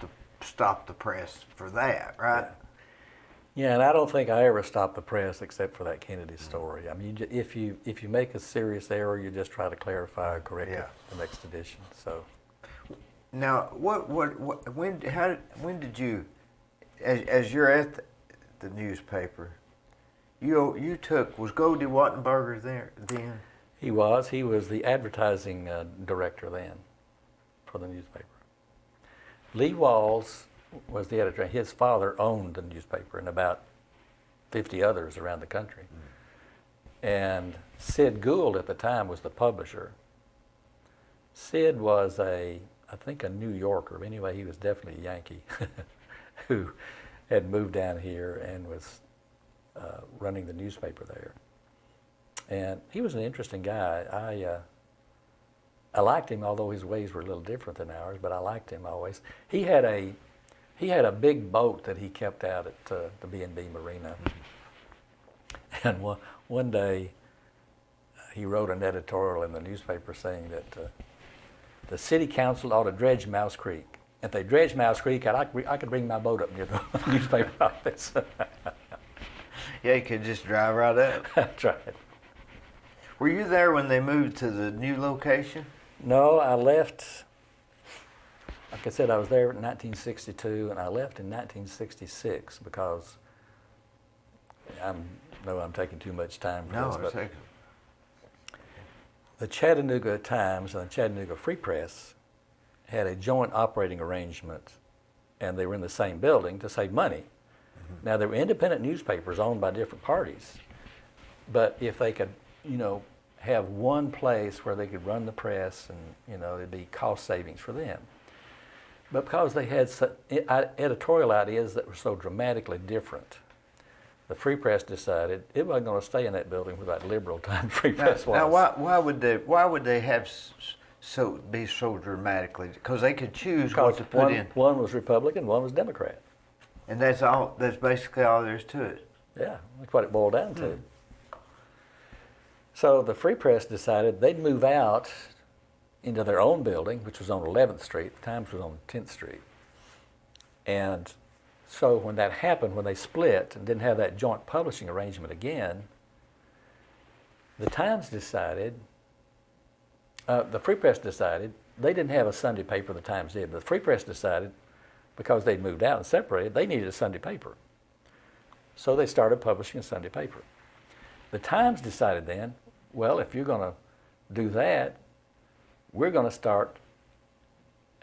the press for that, right? Yeah, and I don't think I ever stopped the press except for that Kennedy story. I mean, if you make a serious error, you just try to clarify or correct it for the next edition. So now, when did you, as you're at the newspaper, was Goldie Wattenberger there then? He was the advertising director then for the newspaper. Lee Walls was the editor. His father owned the newspaper and about 50 others around the country. And Sid Gould at the time was the publisher. Sid was I think a New Yorker. Anyway, he was definitely a Yankee who had moved down here and was running the newspaper there. And he was an interesting guy. I liked him, although his ways were a little different than ours, but I liked him always. He had a big boat that he kept out at the B&B Marina. And one day, he wrote an editorial in the newspaper saying that the city council ought to dredge Mouse Creek. If they dredged Mouse Creek, I could bring my boat up near the newspaper office. Yeah, you could just drive right up. That's right. Were you there when they moved to the new location? No, I left. Like I said, I was there in 1962, and I left in 1966 because I'm taking too much time for this. But the Chattanooga Times and the Chattanooga Free Press had a joint operating arrangement, and they were in the same building to save money. Mm-hmm. Now, they were independent newspapers owned by different parties, but if they could, have one place where they could run the press and, it'd be cost savings for them. But because they had editorial ideas that were so dramatically different, the Free Press decided it wasn't going to stay in that building with that liberal time Free Press was. Now, why would they have be so dramatically? Because they could choose what to put in. One was Republican, one was Democrat. And that's all. That's basically all there is to it. Yeah, that's what it boiled down to. So the Free Press decided they'd move out into their own building, which was on 11th Street. The Times was on 10th Street. And So when that happened, when they split and didn't have that joint publishing arrangement again, the Times decided, the Free Press decided, they didn't have a Sunday paper, the Times did, but the Free Press decided, because they'd moved out and separated, they needed a Sunday paper. So they started publishing a Sunday paper. The Times decided then, well, if you're going to do that, we're going to start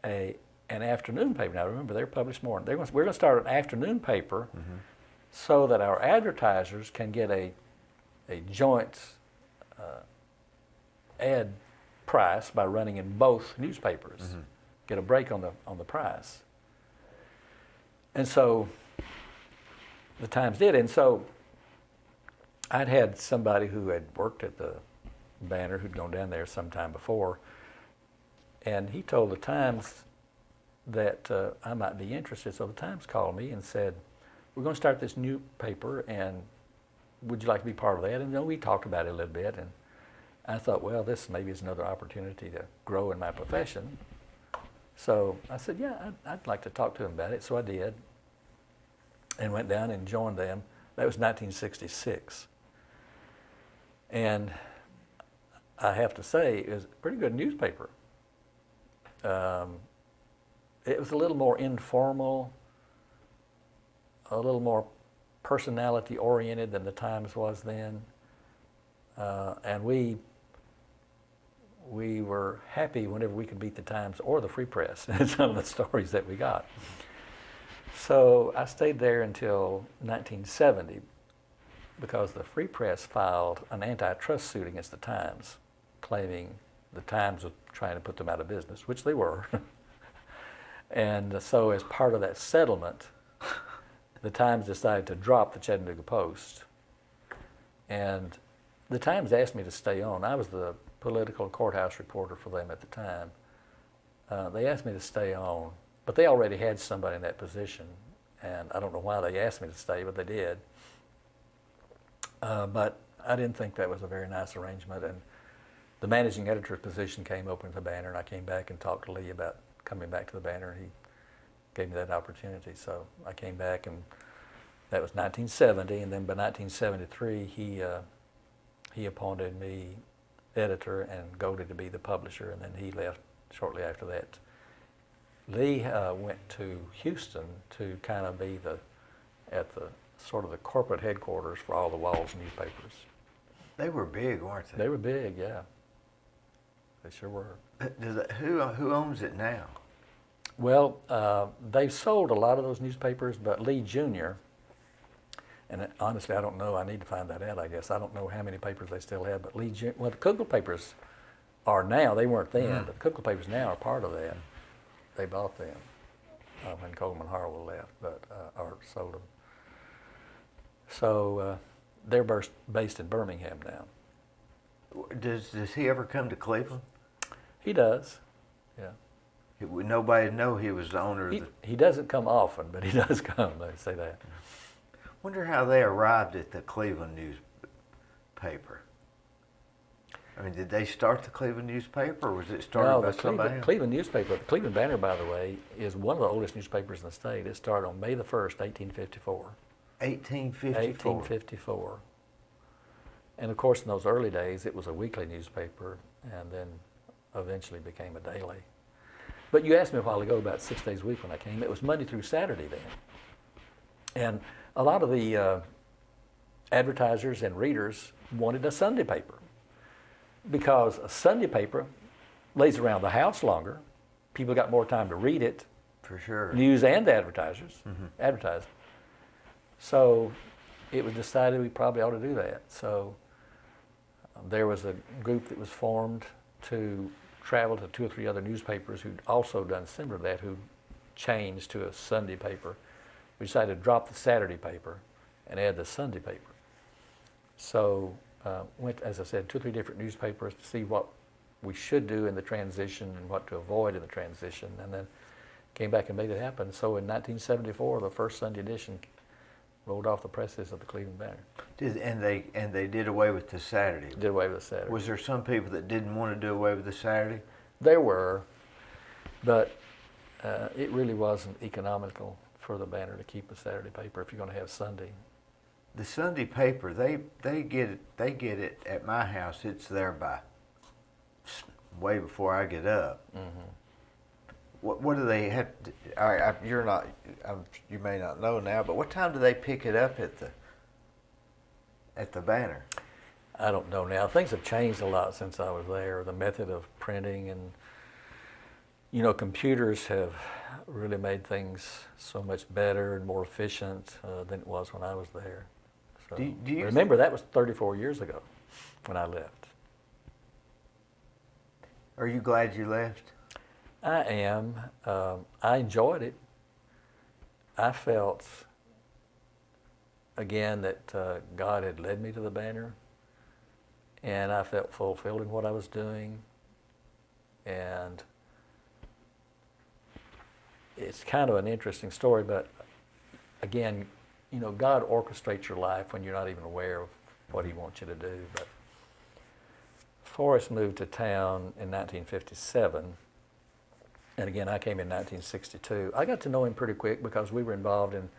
an afternoon paper. Now remember, they're published morning. We're going to start an afternoon paper so that our advertisers can get a joint ad price by running in both newspapers. Get a break on the price. And so the Times did. And so I'd had somebody who had worked at the Banner who'd gone down there sometime before, and he told the Times that I might be interested. So the Times called me and said, we're going to start this new paper, and would you like to be part of that? And we talked about it a little bit, and I thought, well, this maybe is another opportunity to grow in my profession. So I said, yeah, I'd like to talk to them about it. So I did, and went down and joined them. That was 1966. And I have to say, it was a pretty good newspaper. It was a little more informal, a little more personality oriented than the Times was then. And we were happy whenever we could beat the Times or the Free Press in some of the stories that we got. So I stayed there until 1970 because the Free Press filed an antitrust suit against the Times, claiming the Times was trying to put them out of business, which they were. And so as part of that settlement, the Times decided to drop the Chattanooga Post. And the Times asked me to stay on. I was the political courthouse reporter for them at the time. They asked me to stay on, but they already had somebody in that position. And I don't know why they asked me to stay, but they did. But I didn't think that was a very nice arrangement. And the managing editor's position came open to the Banner, and I came back and talked to Lee about coming back to the Banner, and he gave me that opportunity. So I came back, and that was 1970, and then by 1973, he appointed me editor and Goldie to be the publisher, and then he left shortly after that. Lee went to Houston to kind of be at the sort of the corporate headquarters for all the Walls newspapers. They were big, weren't they? They were big, yeah. They sure were. Who owns it now? Well, they've sold a lot of those newspapers, but Lee Jr., and honestly, I don't know. I need to find that out, I guess. I don't know how many papers they still have, but Lee Jr., well, the Kugel papers are now. They weren't then, but the Kugel papers now are part of that. They bought them when Coleman Harwell left, or sold them. So they're based in Birmingham now. Does he ever come to Cleveland? He does, yeah. Nobody know he was the owner of the... He doesn't come often, but he does come, they say that. Wonder how they arrived at the Cleveland newspaper. I mean, did they start the Cleveland newspaper, or was it started by somebody else? Cleveland newspaper, the Cleveland Banner, by the way, is one of the oldest newspapers in the state. It started on May the 1st, 1854. 1854? 1854. And of course, in those early days, it was a weekly newspaper, and then eventually became a daily. But you asked me a while ago about 6 days a week when I came. It was Monday through Saturday then. And a lot of the advertisers and readers wanted a Sunday paper because a Sunday paper lays around the house longer. People got more time to read it. For sure. News and advertisers, advertise. So it was decided we probably ought to do that. So there was a group that was formed to travel to 2 or 3 other newspapers who'd also done similar to that, who changed to a Sunday paper. We decided to drop the Saturday paper and add the Sunday paper. So went, as I said, 2 or 3 different newspapers to see what we should do in the transition and what to avoid in the transition, and then came back and made it happen. So in 1974, the first Sunday edition rolled off the presses of the Cleveland Banner. And they did away with the Saturday. Did away with the Saturday. Was there some people that didn't want to do away with the Saturday? There were, but it really wasn't economical for the Banner to keep a Saturday paper if you're going to have Sunday. The Sunday paper, they get it at my house. It's there by way before I get up. Mm-hmm. What do they have? You may not know now, but what time do they pick it up at the Banner? I don't know now. Things have changed a lot since I was there. The method of printing and, computers have really made things so much better and more efficient than it was when I was there. So, do you remember, that was 34 years ago when I left. Are you glad you left? I am. I enjoyed it. I felt, again, that God had led me to the Banner, and I felt fulfilled in what I was doing. And it's kind of an interesting story, but again, God orchestrates your life when you're not even aware of what He wants you to do. But Forrest moved to town in 1957. And again, I came in 1962. I got to know him pretty quick because we were involved in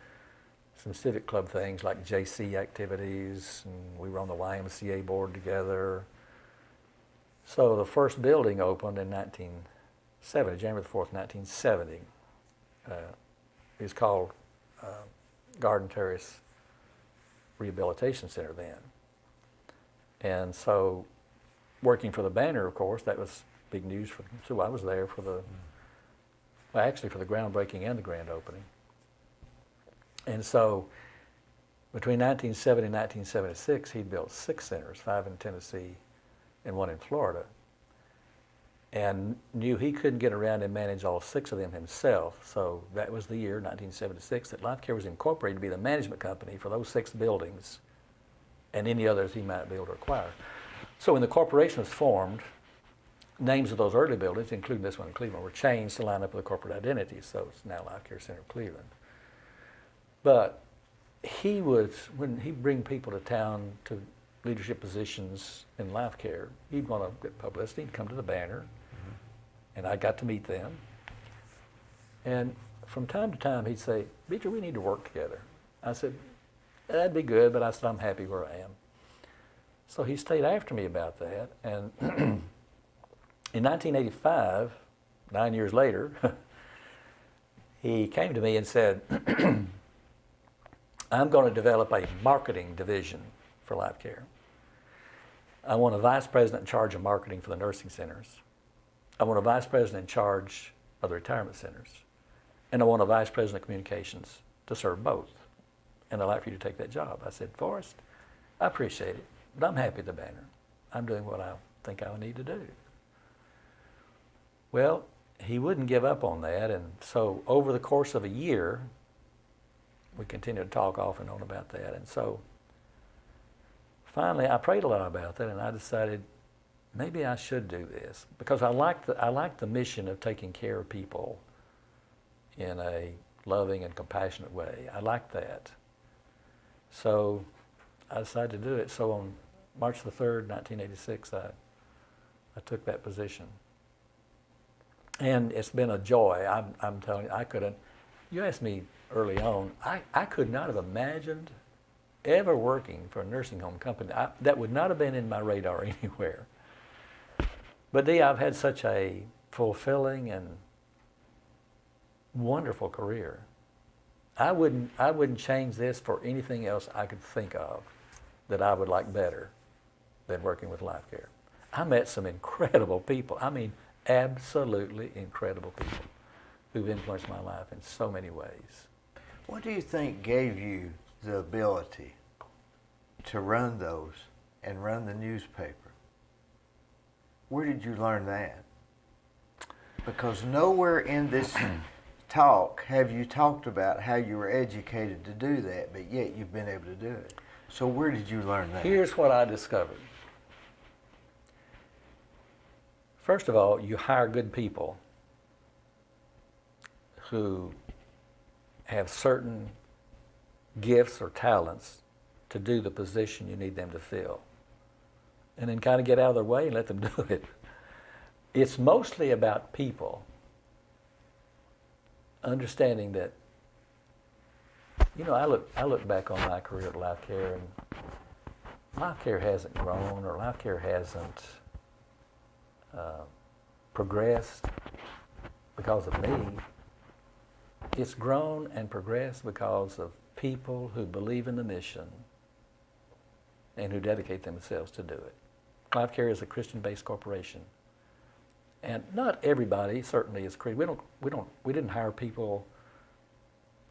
some civic club things like JC activities, and we were on the YMCA board together. So the first building opened in 1970, January the 4th, 1970. It was called Garden Terrace Rehabilitation Center then. And so working for the Banner, of course, that was big news for them. So I was there for the for the groundbreaking and the grand opening. And so between 1970 and 1976, he built 6 centers, 5 in Tennessee and 1 in Florida, and knew he couldn't get around and manage all 6 of them himself. So that was the year, 1976, that Life Care was incorporated to be the management company for those 6 buildings and any others he might be able to acquire. So when the corporation was formed, names of those early buildings, including this one in Cleveland, were changed to line up with the corporate identity, so it's now Life Care Center of Cleveland. But when he'd bring people to town to leadership positions in Life Care, he'd want to get publicity, he'd come to the Banner, and I got to meet them. And from time to time, he'd say, "Beecher, we need to work together." I said, "That'd be good," but I said, "I'm happy where I am." So he stayed after me about that, and in 1985, 9 years later, he came to me and said, "I'm going to develop a marketing division for Life Care. I want a vice president in charge of marketing for the nursing centers. I want a vice president in charge of the retirement centers. And I want a vice president of communications to serve both. And I'd like for you to take that job." I said, "Forrest, I appreciate it, but I'm happy at the Banner. I'm doing what I think I need to do." Well, he wouldn't give up on that, and so over the course of a year, we continued to talk off and on about that. And so finally, I prayed a lot about that, and I decided maybe I should do this because I like the mission of taking care of people in a loving and compassionate way. I like that. So I decided to do it. So on March the 3rd, 1986, I took that position. And it's been a joy. I'm telling you, you asked me early on, I could not have imagined ever working for a nursing home company. That would not have been in my radar anywhere. But Dee, I've had such a fulfilling and wonderful career. I wouldn't change this for anything else I could think of that I would like better than working with Life Care. I met some incredible people. I mean, absolutely incredible people who've influenced my life in so many ways. What do you think gave you the ability to run those and run the newspaper? Where did you learn that? Because nowhere in this talk have you talked about how you were educated to do that, but yet you've been able to do it. So where did you learn that? Here's what I discovered. First of all, you hire good people who have certain gifts or talents to do the position you need them to fill. And then kind of get out of their way and let them do it. It's mostly about people understanding that You know, I look back on my career at Life Care, and Life Care hasn't grown, or Life Care hasn't progressed because of me. It's grown and progressed because of people who believe in the mission and who dedicate themselves to do it. Life Care is a Christian-based corporation, and not everybody certainly is Christian. We didn't hire people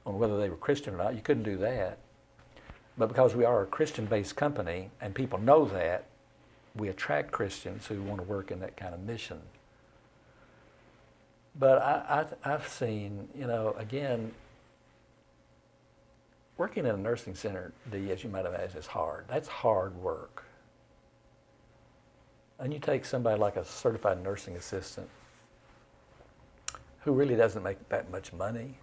on whether they were Christian or not. You couldn't do that. But because we are a Christian-based company and people know that, we attract Christians who want to work in that kind of mission. But I've seen, you know, again, working in a nursing center, Dee, as you might imagine, is hard. That's hard work. And you take somebody like a certified nursing assistant who really doesn't make that much money.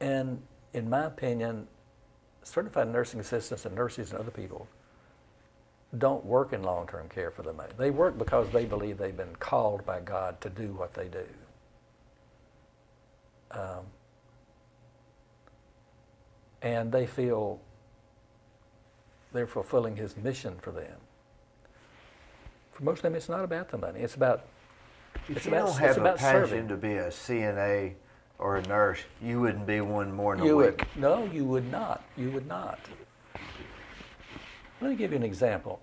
And in my opinion, certified nursing assistants and nurses and other people don't work in long-term care for the money. They work because they believe they've been called by God to do what they do. And they feel they're fulfilling His mission for them. For most of them, it's not about the money. It's about If you don't have a passion to be a CNA or a nurse, you wouldn't be one more than a week. No, you would not. You would not. Let me give you an example.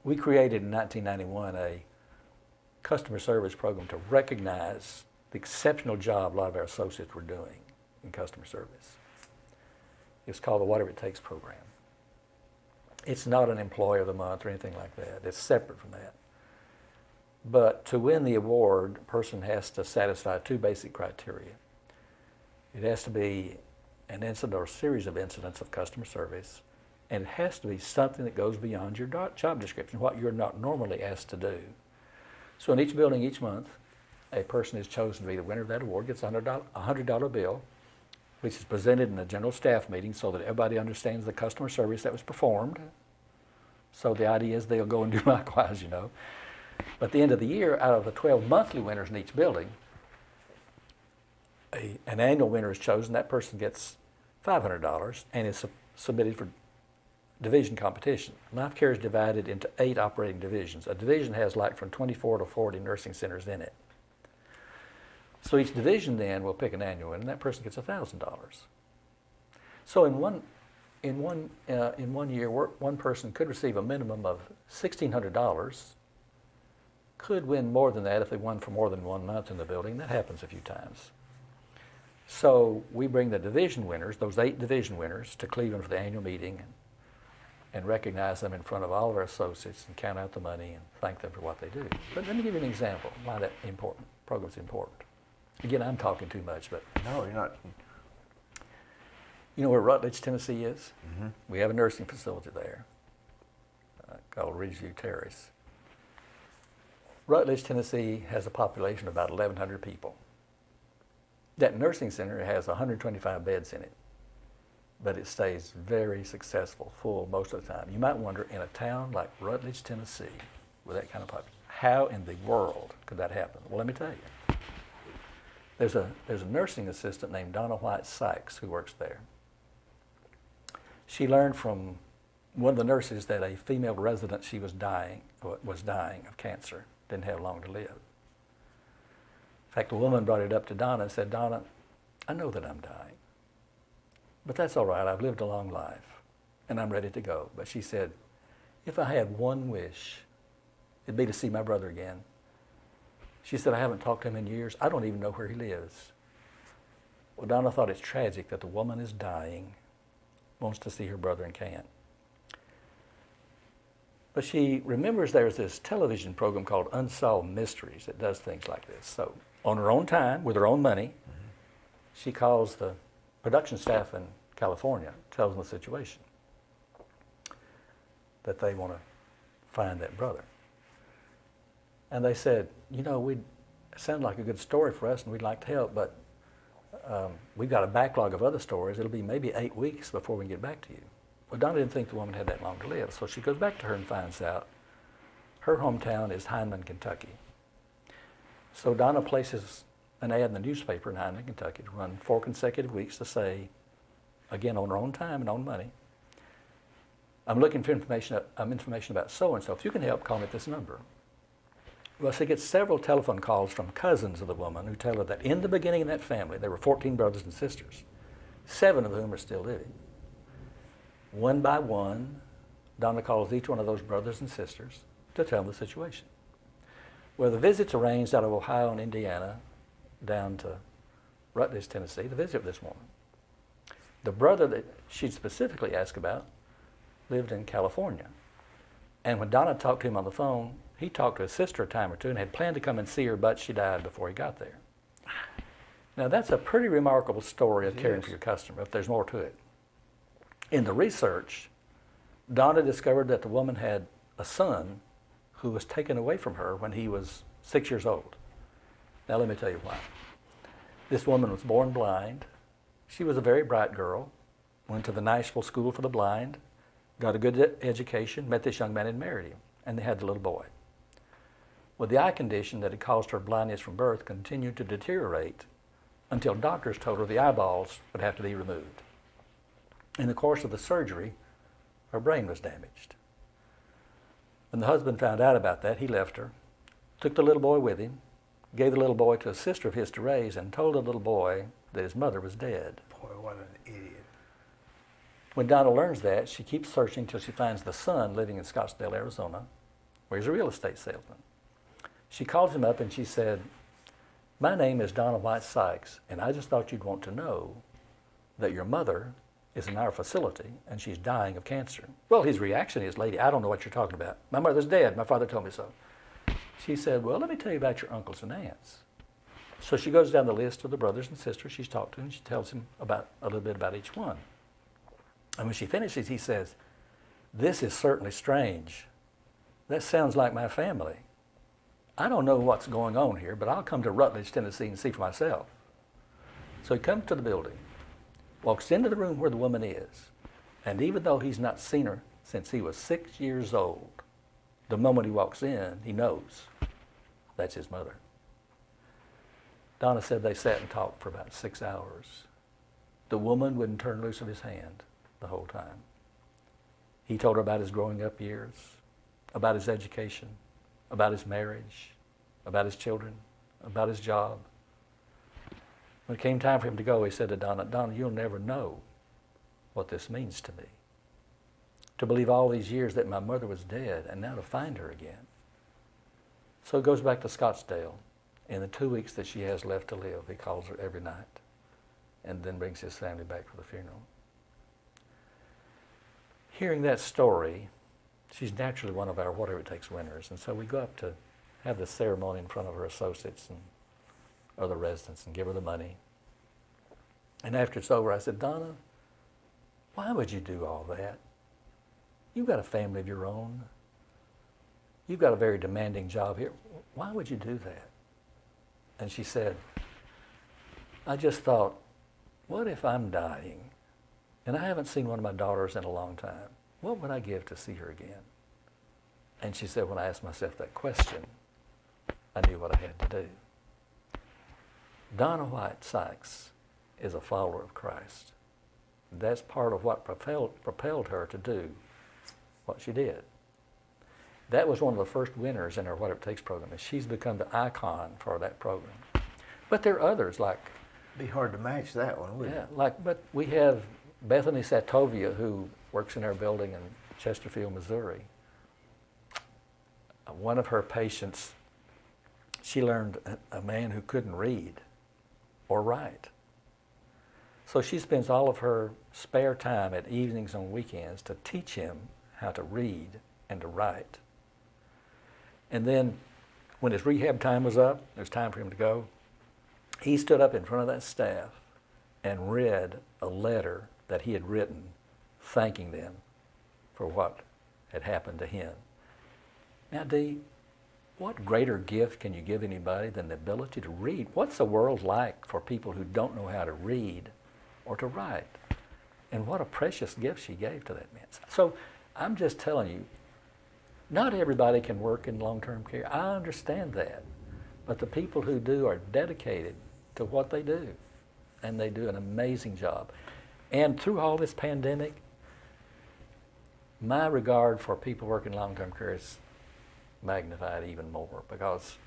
We created in 1991 a customer service program to recognize the exceptional job a lot of our associates were doing in customer service. It's called the Whatever It Takes program. It's not an Employee of the Month or anything like that. It's separate from that. But to win the award, a person has to satisfy two basic criteria. It has to be an incident or a series of incidents of customer service, and it has to be something that goes beyond your job description, what you're not normally asked to do. So in each building each month, a person is chosen to be the winner of that award, gets a $100 bill, which is presented in a general staff meeting so that everybody understands the customer service that was performed. So the idea is they'll go and do likewise, you know. But at the end of the year, out of the 12 monthly winners in each building, an annual winner is chosen. That person gets $500 and is submitted for division competition. Life Care is divided into 8 operating divisions. A division has like from 24 to 40 nursing centers in it. So each division then will pick an annual winner, and that person gets $1,000. So in one year, one person could receive a minimum of $1,600. Could win more than that if they won for more than 1 month in the building. That happens a few times. So we bring the division winners, those 8 division winners, to Cleveland for the annual meeting and recognize them in front of all of our associates and count out the money and thank them for what they do. But let me give you an example why that program's important. Again, I'm talking too much, but... No, you're not. You know where Rutledge, Tennessee is? Mm-hmm. We have a nursing facility there called Ridgeview Terrace. Rutledge, Tennessee has a population of about 1,100 people. That nursing center has 125 beds in it, but it stays very successful, full most of the time. You might wonder, in a town like Rutledge, Tennessee, with that kind of population, how in the world could that happen? Well, let me tell you. There's a nursing assistant named Donna White Sykes who works there. She learned from one of the nurses that a female resident she was dying of cancer, didn't have long to live. In fact, a woman brought it up to Donna and said, "Donna, I know that I'm dying, but that's all right. I've lived a long life, and I'm ready to go." But she said, "If I had one wish, it'd be to see my brother again." She said, "I haven't talked to him in years. I don't even know where he lives." Well, Donna thought it's tragic that the woman is dying, wants to see her brother and can't. But she remembers there's this television program called Unsolved Mysteries that does things like this. So on her own time, with her own money, she calls the production staff in California, tells them the situation, that they want to find that brother. And they said, "You know, it sounds like a good story for us and we'd like to help, but we've got a backlog of other stories. It'll be maybe 8 weeks before we can get back to you." Well, Donna didn't think the woman had that long to live, so she goes back to her and finds out her hometown is Hindman, Kentucky. So Donna places an ad in the newspaper in Hindley, Kentucky, to run 4 consecutive weeks to say, again, on her own time and own money, I'm looking for information about so-and-so. If you can help, call me at this number. Well, she gets several telephone calls from cousins of the woman who tell her that in the beginning of that family, there were 14 brothers and sisters, 7 of whom are still living. One by one, Donna calls each one of those brothers and sisters to tell them the situation. Well, the visit's arranged out of Ohio and Indiana down to Rutledge, Tennessee, to visit this woman. The brother that she'd specifically asked about lived in California. And when Donna talked to him on the phone, he talked to his sister a time or two and had planned to come and see her, but she died before he got there. Now, that's a pretty remarkable story of caring for your customer, if there's more to it. In the research, Donna discovered that the woman had a son who was taken away from her when he was 6 years old. Now, let me tell you why. This woman was born blind. She was a very bright girl, went to the Nashville School for the Blind, got a good education, met this young man and married him, and they had the little boy. Well, the eye condition that had caused her blindness from birth continued to deteriorate until doctors told her the eyeballs would have to be removed. In the course of the surgery, her brain was damaged. When the husband found out about that, he left her, took the little boy with him, gave the little boy to a sister of his to raise, and told the little boy that his mother was dead. Boy, what an idiot. When Donna learns that, she keeps searching till she finds the son living in Scottsdale, Arizona, where he's a real estate salesman. She calls him up and she said, "My name is Donna White Sykes, and I just thought you'd want to know that your mother is in our facility and she's dying of cancer." Well, his reaction is, "Lady, I don't know what you're talking about. My mother's dead. My father told me so." She said, "Well, let me tell you about your uncles and aunts." So she goes down the list of the brothers and sisters she's talked to, and she tells him a little bit about each one. And when she finishes, he says, "This is certainly strange. That sounds like my family. I don't know what's going on here, but I'll come to Rutledge, Tennessee and see for myself." So he comes to the building, walks into the room where the woman is, and even though he's not seen her since he was 6 years old, the moment he walks in, he knows that's his mother. Donna said they sat and talked for about 6 hours. The woman wouldn't turn loose of his hand the whole time. He told her about his growing up years, about his education, about his marriage, about his children, about his job. When it came time for him to go, he said to Donna, "Donna, you'll never know what this means to me. To believe all these years that my mother was dead and now to find her again." So he goes back to Scottsdale. In the 2 weeks that she has left to live, he calls her every night and then brings his family back for the funeral. Hearing that story, she's naturally one of our Whatever It Takes winners. And so we go up to have the ceremony in front of her associates and other residents and give her the money. And after it's over, I said, "Donna, why would you do all that? You've got a family of your own. You've got a very demanding job here. Why would you do that?" And she said, "I just thought, what if I'm dying and I haven't seen one of my daughters in a long time? What would I give to see her again?" And she said, when I asked myself that question, I knew what I had to do. Donna White Sykes is a follower of Christ. That's part of what propelled her to do what she did. That was one of the first winners in our Whatever It Takes program, and she's become the icon for that program. But there are others like... Be hard to match that one, wouldn't it? But we have Bethany Satovia, who works in our building in Chesterfield, Missouri. One of her patients, she learned a man who couldn't read or write. So she spends all of her spare time at evenings and weekends to teach him how to read and to write. And then when his rehab time was up, it was time for him to go, he stood up in front of that staff and read a letter that he had written thanking them for what had happened to him. Now, Dee, what greater gift can you give anybody than the ability to read? What's the world like for people who don't know how to read or to write? And what a precious gift she gave to that man. So I'm just telling you, not everybody can work in long-term care. I understand that. But the people who do are dedicated to what they do. And they do an amazing job. And through all this pandemic, my regard for people working long-term care is magnified even more, because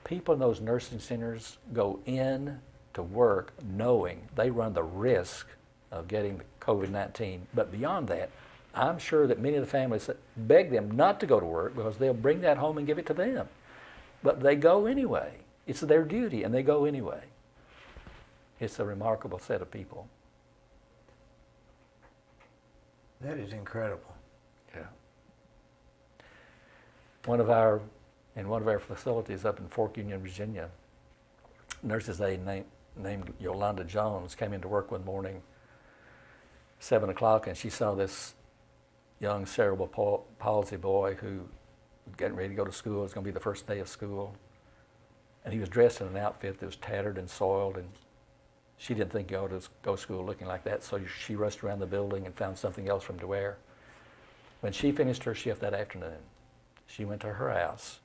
people in those nursing centers go in to work knowing they run the risk of getting the COVID-19. But beyond that, I'm sure that many of the families beg them not to go to work because they'll bring that home and give it to them. But they go anyway. It's their duty, and they go anyway. It's a remarkable set of people. That is incredible. Yeah. In one of our facilities up in Fork Union, Virginia, nurses aide named Yolanda Jones came into work one morning, 7 o'clock, and she saw this young cerebral palsy boy who was getting ready to go to school. It was going to be the first day of school. And he was dressed in an outfit that was tattered and soiled, and she didn't think he ought to go to school looking like that, so she rushed around the building and found something else for him to wear. When she finished her shift that afternoon, she went to her house,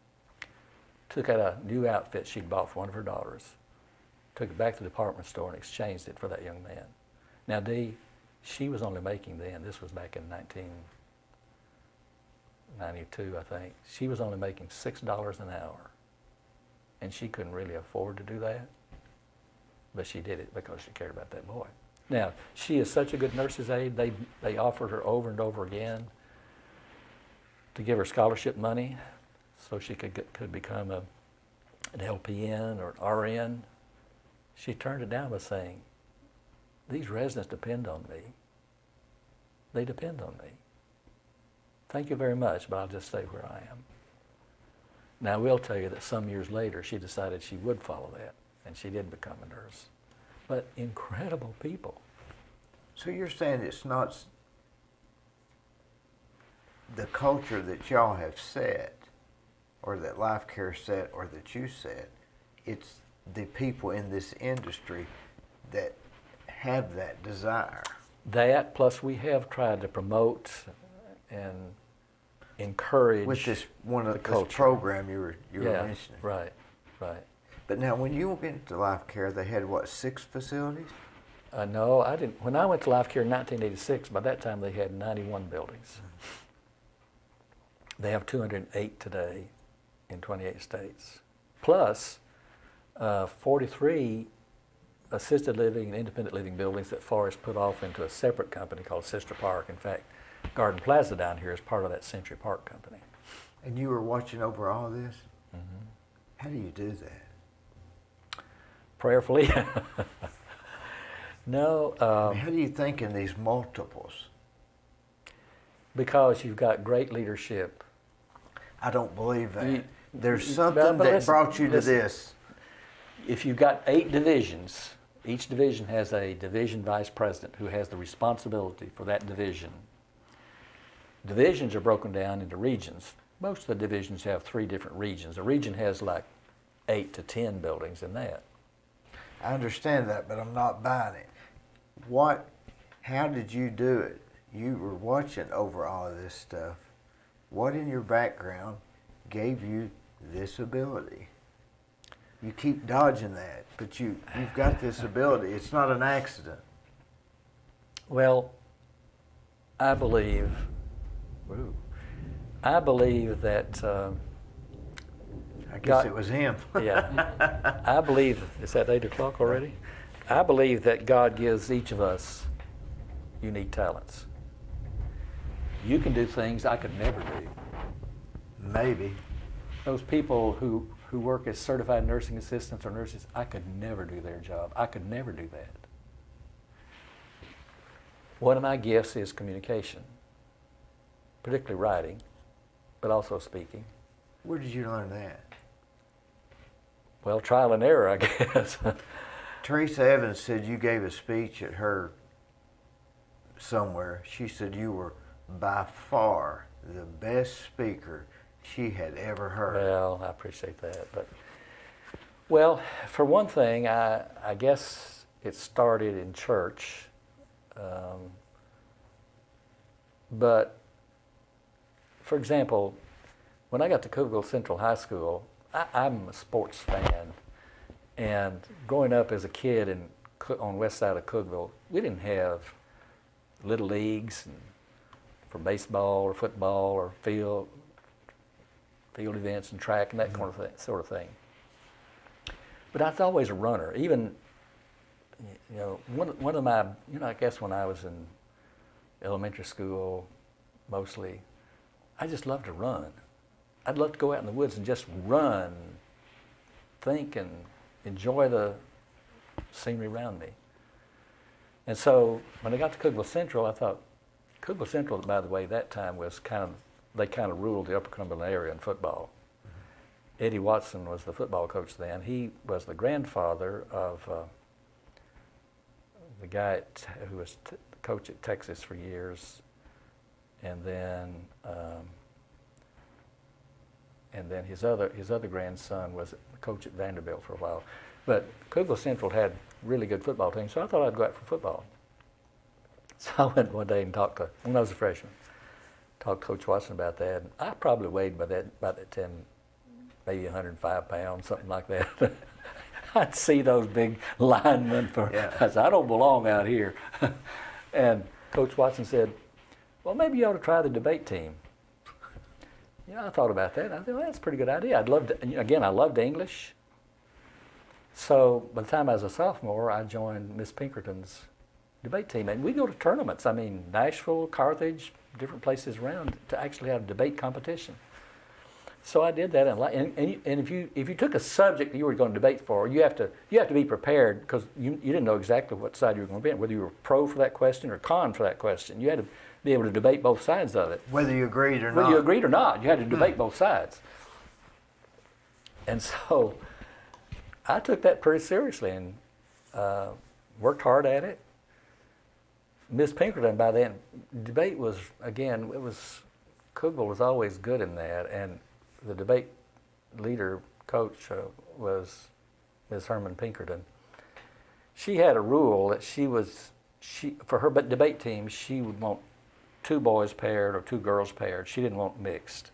took out a new outfit she'd bought for one of her daughters, took it back to the department store and exchanged it for that young man. Now, Dee, she was only making then, this was back in 1992, I think, she was only making $6 an hour. And she couldn't really afford to do that, but she did it because she cared about that boy. Now, she is such a good nurse's aide, they offered her over and over again to give her scholarship money so she could become an LPN or an RN. She turned it down by saying, these residents depend on me. They depend on me. Thank you very much, but I'll just stay where I am. Now, I will tell you that some years later, she decided she would follow that, and she did become a nurse. But incredible people. So you're saying it's not the culture that y'all have set, or that Life Care set, or that you set, it's the people in this industry that have that desire. That, plus we have tried to promote and encourage with this this culture. program you were mentioning. Right. But now, when you went into Life Care, they had what, 6 facilities? No, I didn't. When I went to Life Care in 1986, by that time they had 91 buildings. They have 208 today in 28 states, plus 43 assisted living and independent living buildings that Forrest put off into a separate company called Sister Park. In fact, Garden Plaza down here is part of that Century Park company. And you were watching over all this? Mm-hmm. How do you do that? Prayerfully. No. How do you think in these multiples? Because you've got great leadership. I don't believe that. There's but something that listen, brought you to this. If you've got 8 divisions, each division has a division vice president who has the responsibility for that division. Divisions are broken down into regions. Most of the divisions have 3 different regions. A region has like 8 to 10 buildings in that. I understand that, but I'm not buying it. How did you do it? You were watching over all of this stuff. What in your background gave you this ability? You keep dodging that, but you've got this ability. It's not an accident. Well, I believe that I guess it was him. yeah. I believe, is that 8 o'clock already? I believe that God gives each of us unique talents. You can do things I could never do. Maybe. Those people who work as certified nursing assistants or nurses, I could never do their job. I could never do that. One of my gifts is communication, particularly writing, but also speaking. Where did you learn that? Well, trial and error, I guess. Teresa Evans said you gave a speech at her somewhere. She said you were by far the best speaker she had ever heard. Well, I appreciate that. But, well, for one thing, I guess it started in church. But, for example, when I got to Cookville Central High School, I'm a sports fan. And growing up as a kid on west side of Cookeville, we didn't have little leagues for baseball or football or field events and track and that kind of thing, sort of thing. But I was always a runner. Even, one of my, I guess when I was in elementary school, mostly, I just loved to run. I'd love to go out in the woods and just run, think, and enjoy the scenery around me. And so when I got to Cookeville Central, I thought, Cookeville Central, by the way, that time was they kind of ruled the Upper Cumberland area in football. Eddie Watson was the football coach then. He was the grandfather of the guy who was coach at Texas for years, and then his other grandson was the coach at Vanderbilt for a while. But Cookeville Central had really good football team, so I thought I'd go out for football. So I went one day and when I was a freshman, talked to Coach Watson about that. And I probably weighed by that time maybe 105 pounds, something like that. I'd see those big linemen I said, I don't belong out here. And Coach Watson said, well, maybe you ought to try the debate team. I thought about that. I thought, well, that's a pretty good idea. I loved English. So by the time I was a sophomore, I joined Miss Pinkerton's debate team. And we go to tournaments. I mean, Nashville, Carthage, different places around to actually have a debate competition. So I did that, and if you took a subject that you were going to debate for, you have to be prepared, because you didn't know exactly what side you were going to be on, whether you were pro for that question or con for that question. You had to be able to debate both sides of it. Whether you agreed or not. Whether you agreed or not, you had to debate both sides. And so I took that pretty seriously and worked hard at it. Miss Pinkerton, by then, debate was, again, Cookeville was always good in that, and the debate leader coach was Ms. Herman Pinkerton. She had a rule that for her debate team, she would want 2 boys paired or 2 girls paired. She didn't want mixed.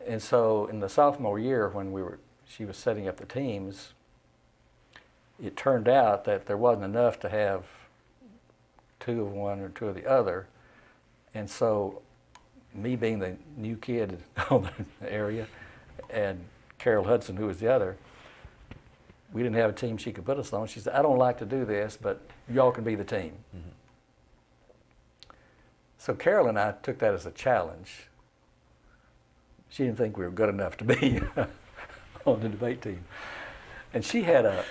And so in the sophomore year, when she was setting up the teams, it turned out that there wasn't enough to have 2 of one or 2 of the other. And so me being the new kid on the area, and Carol Hudson, who was the other, we didn't have a team she could put us on. She said, I don't like to do this, but y'all can be the team. Mm-hmm. So Carol and I took that as a challenge. She didn't think we were good enough to be on the debate team. And she had a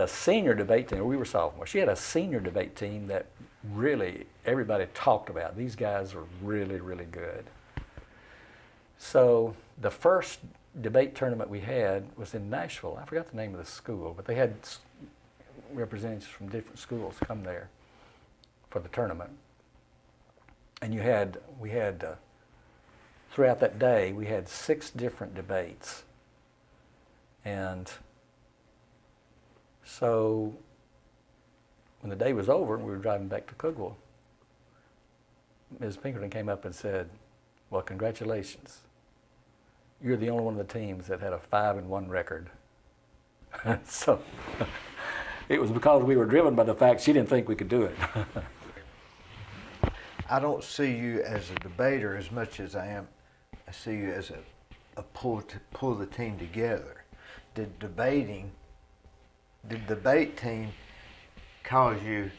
senior debate team. We were sophomores. She had a senior debate team that really everybody talked about. These guys are really, really good. So the first debate tournament we had was in Nashville. I forgot the name of the school, but they had representatives from different schools come there for the tournament. And we had throughout that day, we had 6 different debates. And so when the day was over and we were driving back to Cookeville, Ms. Pinkerton came up and said, well, congratulations. You're the only one of the teams that had a 5-1 record. So it was because we were driven by the fact she didn't think we could do it. I don't see you as a debater as much as I see you as a pull the team together. Did the debate team cause you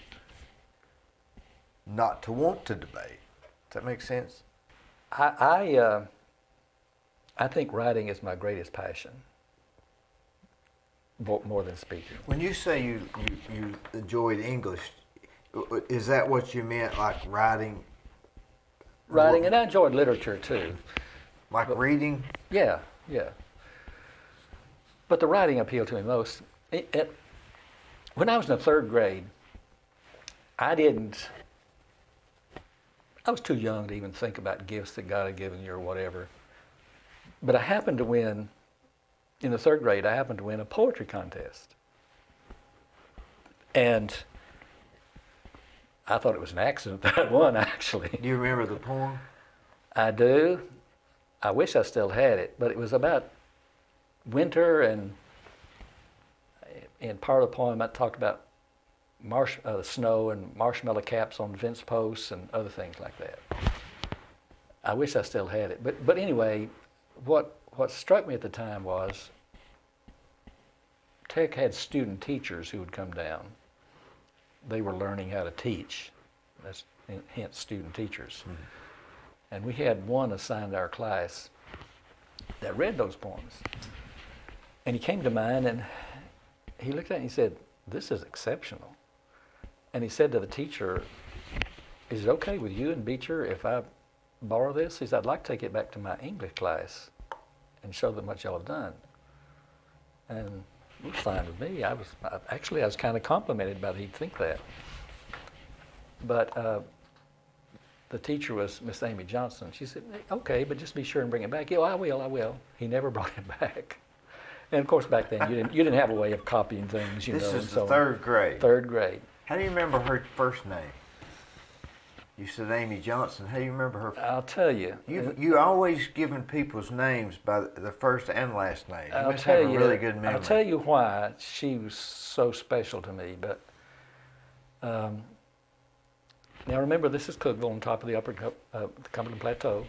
not to want to debate? Does that make sense? I think writing is my greatest passion, more than speaking. When you say you enjoyed English, is that what you meant, like writing? Writing, and I enjoyed literature too. Like reading? Yeah. But the writing appealed to me most. When I was in the 3rd grade, I was too young to even think about gifts that God had given you or whatever. But I happened to win, in the 3rd grade, I happened to win a poetry contest. And I thought it was an accident that I won, actually. Do you remember the poem? I do. I wish I still had it, but it was about winter, and in part of the poem I talked about snow and marshmallow caps on fence posts and other things like that. I wish I still had it. But anyway, what struck me at the time was Tech had student teachers who would come down. They were learning how to teach. That's hence student teachers. Mm-hmm. And we had one assigned to our class that read those poems. And he came to mine and he looked at it and he said, "This is exceptional." And he said to the teacher, "Is it okay with you and Beecher if I borrow this?" He said, "I'd like to take it back to my English class and show them what y'all have done." And it was fine with me. I was kind of complimented by that he'd think that. But the teacher was Miss Amy Johnson. She said, "Okay, but just be sure and bring it back." "Yeah, I will. He never brought it back. And of course, back then you didn't have a way of copying things, you know. This is the third grade. Third grade. How do you remember her first name? You said Amy Johnson. How do you remember her? I'll tell you. You always given people's names by the first and last name. You I'll must tell have a you. really good memory. I'll tell you why she was so special to me. But now remember, this is Cookeville on top of the upper Cumberland Plateau,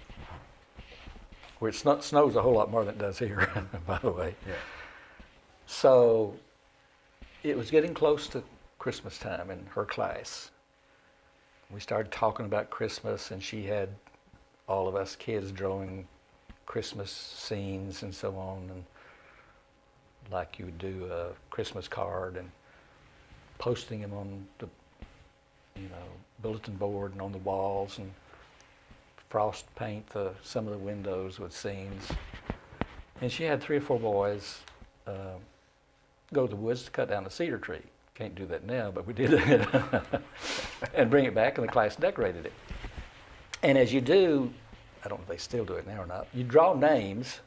where it snows a whole lot more than it does here, by the way. Yeah. So it was getting close to Christmas time in her class. We started talking about Christmas, and she had all of us kids drawing Christmas scenes and so on, and like you would do a Christmas card and posting them on the bulletin board and on the walls, and frost paint some of the windows with scenes. And she had 3 or 4 boys go to the woods to cut down a cedar tree. Can't do that now, but we did it. And bring it back, and the class decorated it. And as you do, I don't know if they still do it now or not, you draw names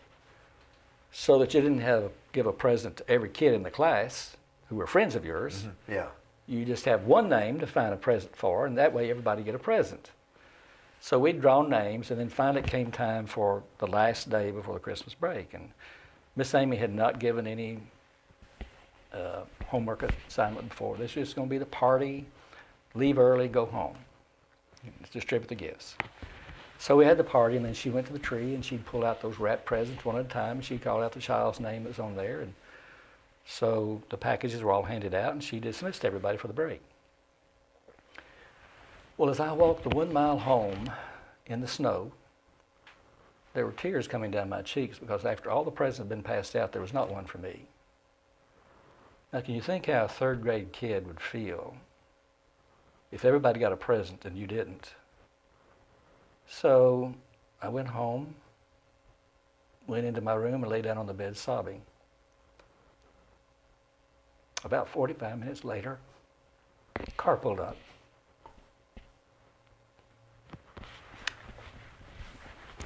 so that you didn't give a present to every kid in the class who were friends of yours. Mm-hmm. Yeah. You just have one name to find a present for, and that way everybody get a present. So we'd draw names, and then finally it came time for the last day before the Christmas break. And Miss Amy had not given any homework assignment before. This was going to be the party, leave early, go home, distribute the gifts. So we had the party, and then she went to the tree, and she'd pull out those wrapped presents one at a time, and she'd call out the child's name that was on there. And so the packages were all handed out, and she dismissed everybody for the break. Well, as I walked the 1 mile home in the snow, there were tears coming down my cheeks, because after all the presents had been passed out, there was not one for me. Now, can you think how a 3rd grade kid would feel if everybody got a present and you didn't? So I went home, went into my room, and lay down on the bed sobbing. About 45 minutes later, a car pulled up.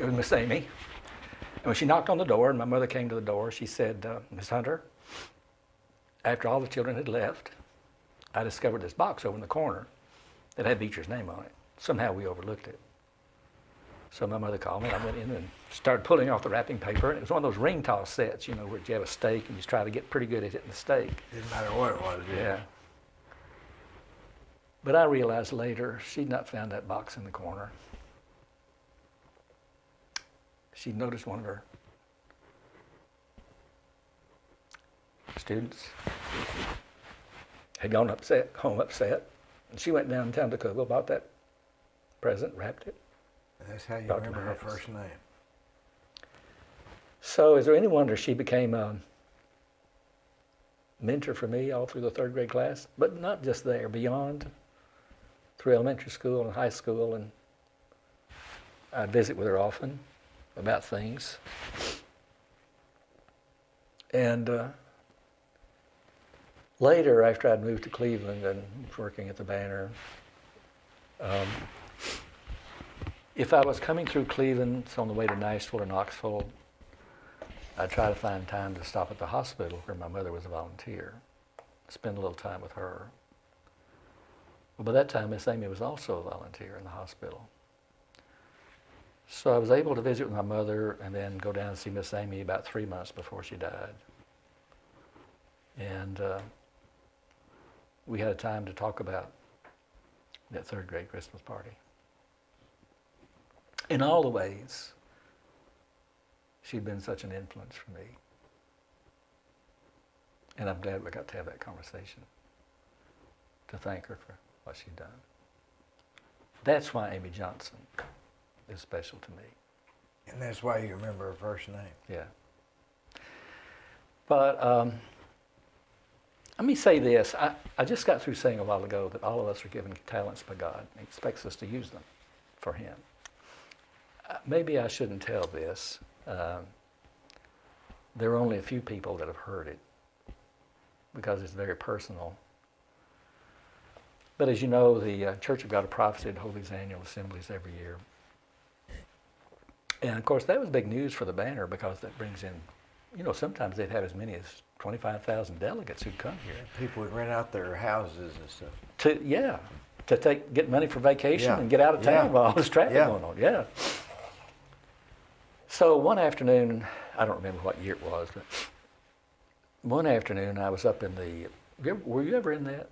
It was Miss Amy. And when she knocked on the door, and my mother came to the door, she said, "Miss Hunter, after all the children had left, I discovered this box over in the corner that had Beecher's name on it. Somehow we overlooked it." So my mother called me, and I went in and started pulling off the wrapping paper. And it was one of those ring toss sets, where you have a steak and you try to get pretty good at hitting the steak. Didn't matter what it was. Yeah. But I realized later she'd not found that box in the corner. She'd noticed one of her students had gone home upset, and she went downtown to Cookeville, bought that present, wrapped it. That's how you Dr. remember her Burris. first name. So is there any wonder she became a mentor for me all through the 3rd grade class? But not just there, beyond, through elementary school and high school, and I'd visit with her often about things. And later, after I'd moved to Cleveland and was working at the Banner, if I was coming through Cleveland on the way to Nashville or Knoxville, I'd try to find time to stop at the hospital where my mother was a volunteer, spend a little time with her. Well, by that time, Miss Amy was also a volunteer in the hospital. So I was able to visit with my mother and then go down and see Miss Amy about 3 months before she died. And we had a time to talk about that third grade Christmas party. In all the ways, she'd been such an influence for me. And I'm glad we got to have that conversation to thank her for what she'd done. That's why Amy Johnson is special to me. And that's why you remember her first name. Yeah. But let me say this. I just got through saying a while ago that all of us are given talents by God. He expects us to use them for Him. Maybe I shouldn't tell this. There are only a few people that have heard it because it's very personal. But as you know, the Church of God of Prophecy holds these annual assemblies every year. And of course, that was big news for the banner because that brings in, you know, sometimes they'd have as many as 25,000 delegates who'd come here. People would rent out their houses and stuff. To get money for vacation and get out of town while all this traffic going on. Yeah. So one afternoon, I don't remember what year it was, but one afternoon I was up in the, were you ever in that?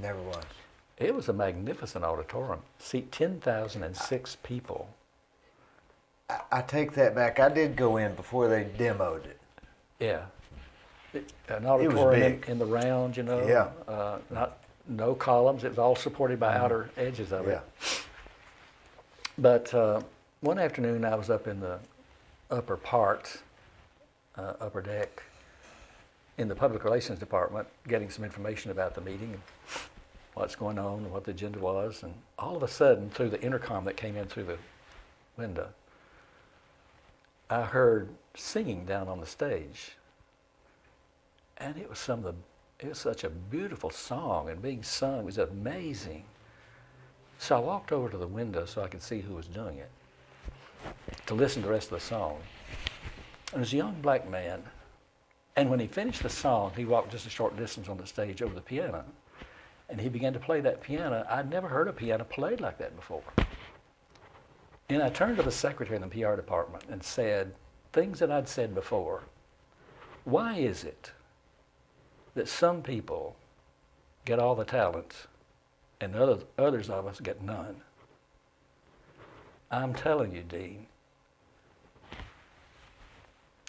Never was. It was a magnificent auditorium. Seat 10,006 people. I take that back. I did go in before they demoed it. Yeah. An auditorium in the round, you know. Yeah. No columns. It was all supported by outer edges of it. But one afternoon I was up in the upper part, upper deck, in the public relations department, getting some information about the meeting and what's going on and what the agenda was. And all of a sudden, through the intercom that came in through the window, I heard singing down on the stage. And it was such a beautiful song, and being sung was amazing. So I walked over to the window so I could see who was doing it, to listen to the rest of the song. And it was a young black man. And when he finished the song, he walked just a short distance on the stage over the piano. And he began to play that piano. I'd never heard a piano played like that before. And I turned to the secretary in the PR department and said things that I'd said before. Why is it that some people get all the talents and others of us get none? I'm telling you, Dean,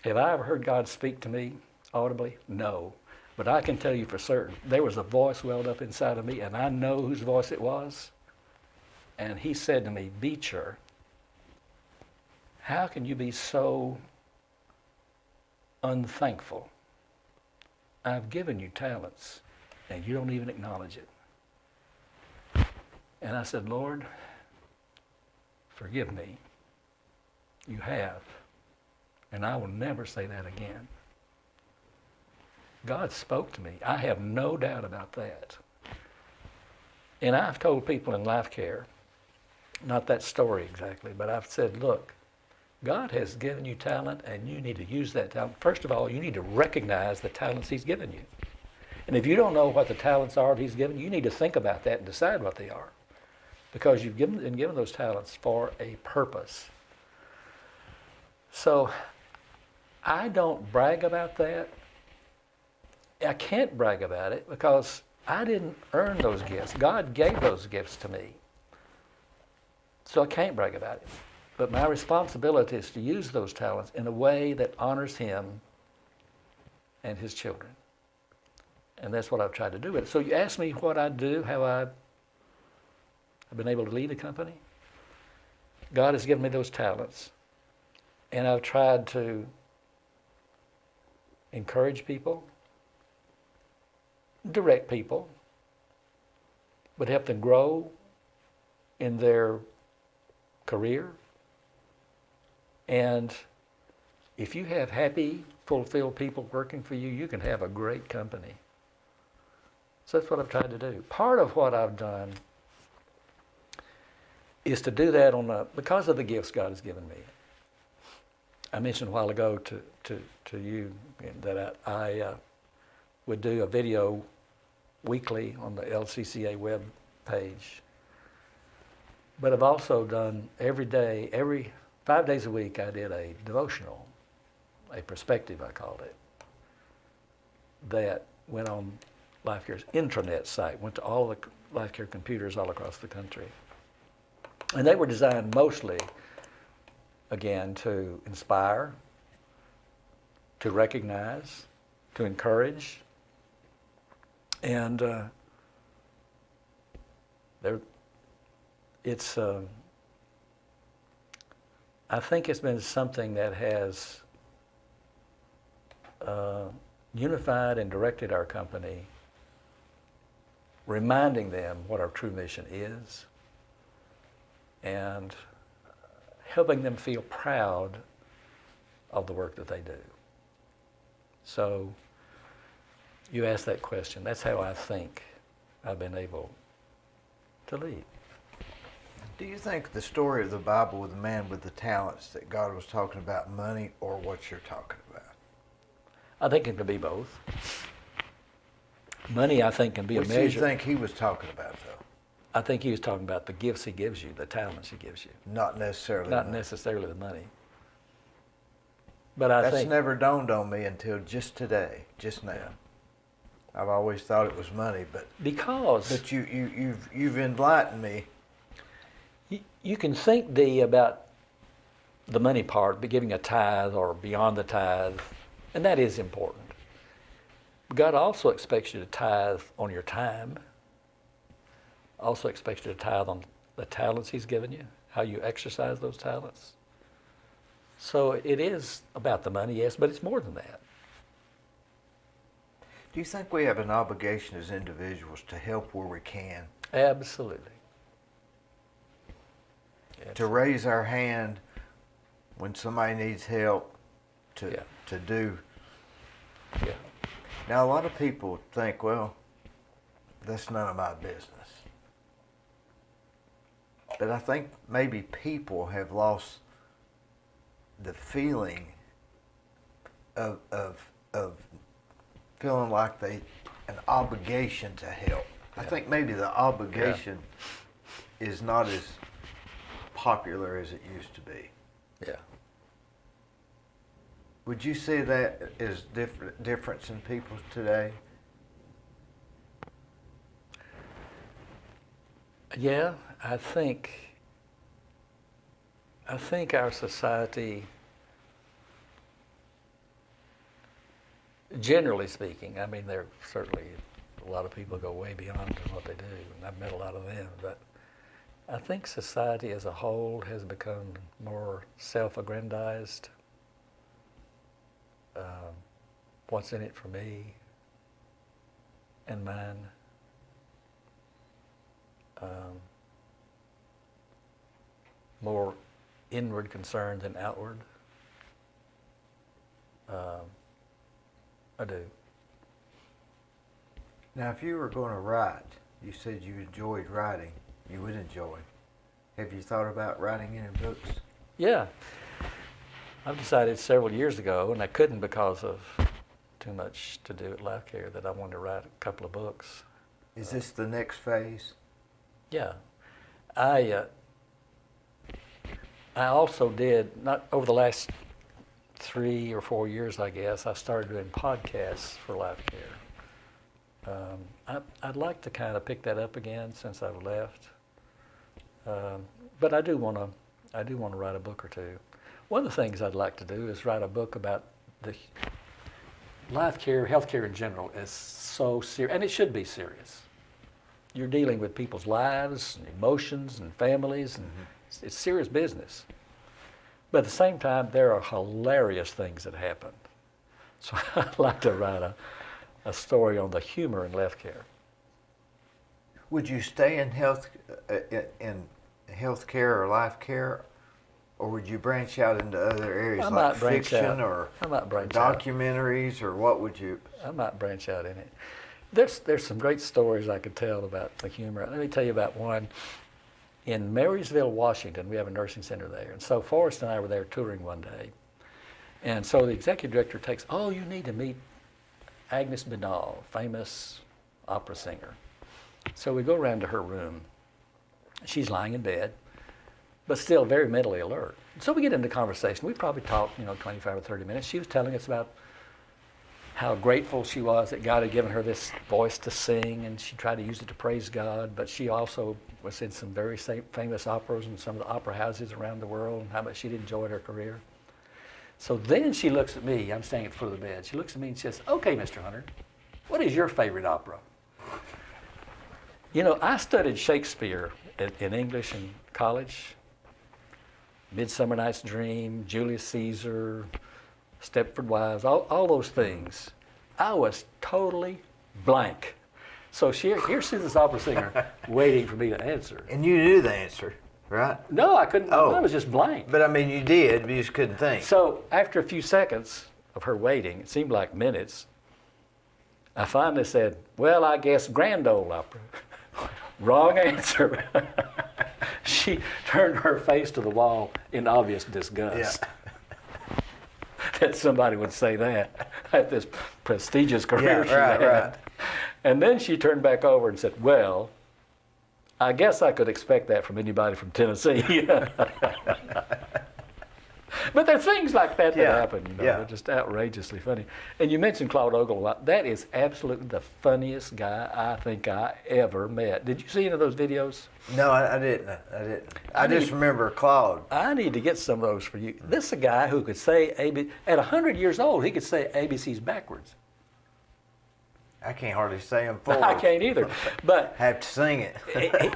have I ever heard God speak to me audibly? No. But I can tell you for certain, there was a voice welled up inside of me, and I know whose voice it was. And he said to me, Beecher, how can you be so unthankful? I've given you talents, and you don't even acknowledge it. And I said, Lord, forgive me. You have. And I will never say that again. God spoke to me. I have no doubt about that. And I've told people in life care, not that story exactly, but I've said, look, God has given you talent, and you need to use that talent. First of all, you need to recognize the talents He's given you. And if you don't know what the talents are that He's given you, you need to think about that and decide what they are. Because you've been given those talents for a purpose. So I don't brag about that. I can't brag about it because I didn't earn those gifts. God gave those gifts to me. So I can't brag about it. But my responsibility is to use those talents in a way that honors Him and His children. And that's what I've tried to do with it. So you ask me what I do, how I've been able to lead a company. God has given me those talents. And I've tried to encourage people, direct people, but help them grow in their career. And if you have happy, fulfilled people working for you, you can have a great company. So that's what I've tried to do. Part of what I've done is to do that because of the gifts God has given me. I mentioned a while ago to you that I would do a video weekly on the LCCA web page. But I've also done every 5 days a week, I did a devotional, a perspective I called it, that went on LifeCare's intranet site, went to all the LifeCare computers all across the country. And they were designed mostly, again, to inspire, to recognize, to encourage, and I think it's been something that has unified and directed our company, reminding them what our true mission is, and helping them feel proud of the work that they do. So you asked that question. That's how I think I've been able to lead. Do you think the story of the Bible with the man with the talents, that God was talking about money or what you're talking about? I think it can be both. Money, I think, can be What a do you measure. think he was talking about, though? I think he was talking about the gifts he gives you, the talents he gives you, Not necessarily not money. necessarily the money. But I That's think never dawned on me until just today, just now. Yeah. I've always thought it was money, but because you've enlightened me. you can think, Dee, about the money part, but giving a tithe or beyond the tithe, and that is important. God also expects you to tithe on your time, also expects you to tithe on the talents he's given you, how you exercise those talents. So it is about the money, yes, but it's more than that. Do you think we have an obligation as individuals to help where we can? Absolutely. To raise our hand when somebody needs help, to do. Yeah. Now, a lot of people think, well, that's none of my business. But I think maybe people have lost the feeling of feeling like an obligation to help. I think maybe the obligation is not as popular as it used to be. Yeah. Would you say that is difference in people today? Yeah, I think our society, generally speaking, I mean, there are certainly a lot of people go way beyond what they do, and I've met a lot of them, but I think society as a whole has become more self-aggrandized. What's in it for me and mine? More inward concern than outward. I do. Now, if you were going to write, you said you enjoyed writing. You would enjoy. Have you thought about writing any books? Yeah. I've decided several years ago, and I couldn't because of too much to do at LifeCare, that I wanted to write a couple of books. Is this the next phase? Yeah. I also did, not over the last 3 or 4 years, I guess, I started doing podcasts for LifeCare. I'd like to kind of pick that up again since I've left. But I do want to write a book or two. One of the things I'd like to do is write a book about the LifeCare, healthcare in general is so serious, and it should be serious. You're dealing with people's lives and emotions and families, and it's serious business. But at the same time, there are hilarious things that happen. So I'd like to write a story on the humor in healthcare. Would you stay in healthcare or life care, or would you branch out into other areas like fiction or documentaries, or what would you? I might branch out in it. There's some great stories I could tell about the humor. Let me tell you about one. In Marysville, Washington, we have a nursing center there. And so Forrest and I were there touring one day. And so the executive director takes, you need to meet Agnes Binal, famous opera singer. So we go around to her room. She's lying in bed, but still very mentally alert. So we get into conversation. We probably talked, 25 or 30 minutes. She was telling us about how grateful she was that God had given her this voice to sing, and she tried to use it to praise God. But she also was in some very famous operas and some of the opera houses around the world, and how much she'd enjoyed her career. So then she looks at me. I'm standing at the foot of the bed. She looks at me and says, "Okay, Mr. Hunter, what is your favorite opera?" You know, I studied Shakespeare in English in college. Midsummer Night's Dream, Julius Caesar, Stepford Wives, all those things. I was totally blank. So here's this opera singer waiting for me to answer. And you knew the answer, right? No, I couldn't. Oh. I was just blank. But I mean, you did, but you just couldn't think. So after a few seconds of her waiting, it seemed like minutes, I finally said, "Well, I guess Grand Ole Opera." Wrong answer. She turned her face to the wall in obvious disgust. Yeah. That somebody would say that at this prestigious career she right, had. right. And then she turned back over and said, "Well, I guess I could expect that from anybody from Tennessee." But there are things like that that happen, you know, Yeah. they're just outrageously funny. And you mentioned Claude Ogle a lot. That is absolutely the funniest guy I think I ever met. Did you see any of those videos? No, I didn't. I just remember Claude. I need to get some of those for you. This is a guy who could say at 100 years old, he could say ABCs backwards. I can't hardly say them forward. I can't either. But Have to sing it.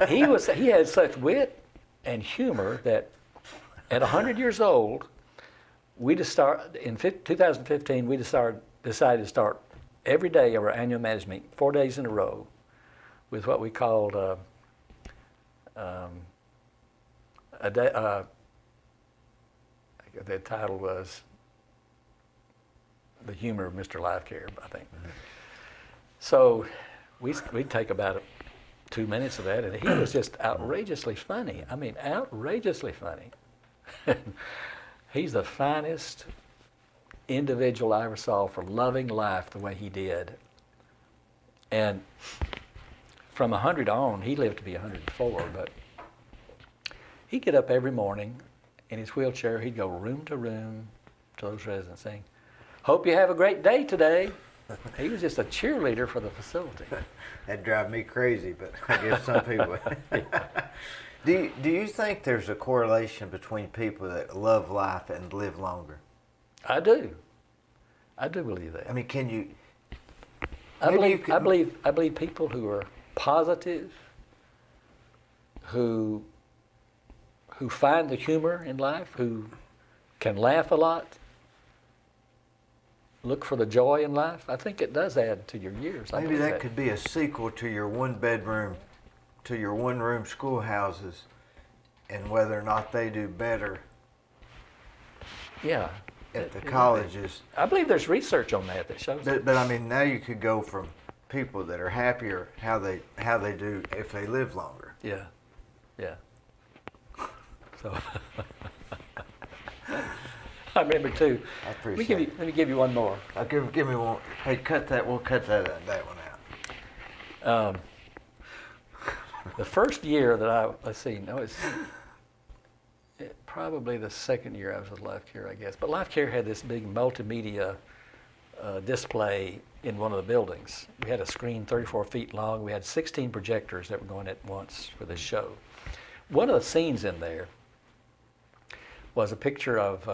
he had such wit and humor that at 100 years old, we just start in 2015. We decided to start every day of our annual management meeting, 4 days in a row, with what we called a day. The title was "The Humor of Mr. Life Care," I think. Mm-hmm. So we'd take about 2 minutes of that, and he was just outrageously funny. I mean, outrageously funny. He's the finest individual I ever saw for loving life the way he did. And from 100 on, he lived to be 104, but he'd get up every morning in his wheelchair. He'd go room to room to those residents saying, "Hope you have a great day today." He was just a cheerleader for the facility. That'd drive me crazy, but I guess some people. Do you think there's a correlation between people that love life and live longer? I do. I do believe that. I mean, can you? I believe people who are positive, who find the humor in life, who can laugh a lot, look for the joy in life. I think it does add to your years. Maybe that could be a sequel to your one-room schoolhouses, and whether or not they do better. Yeah. At the colleges. I believe there's research on that shows that. But I mean, now you could go from people that are happier how they do if they live longer. Yeah. Yeah. So I remember too. I appreciate it. Let me give you one more. Give me one. Hey, cut that. We'll cut that one out. The first year that probably the second year I was with Life Care, I guess. But Life Care had this big multimedia display in one of the buildings. We had a screen 34 feet long. We had 16 projectors that were going at once for this show. One of the scenes in there was a picture of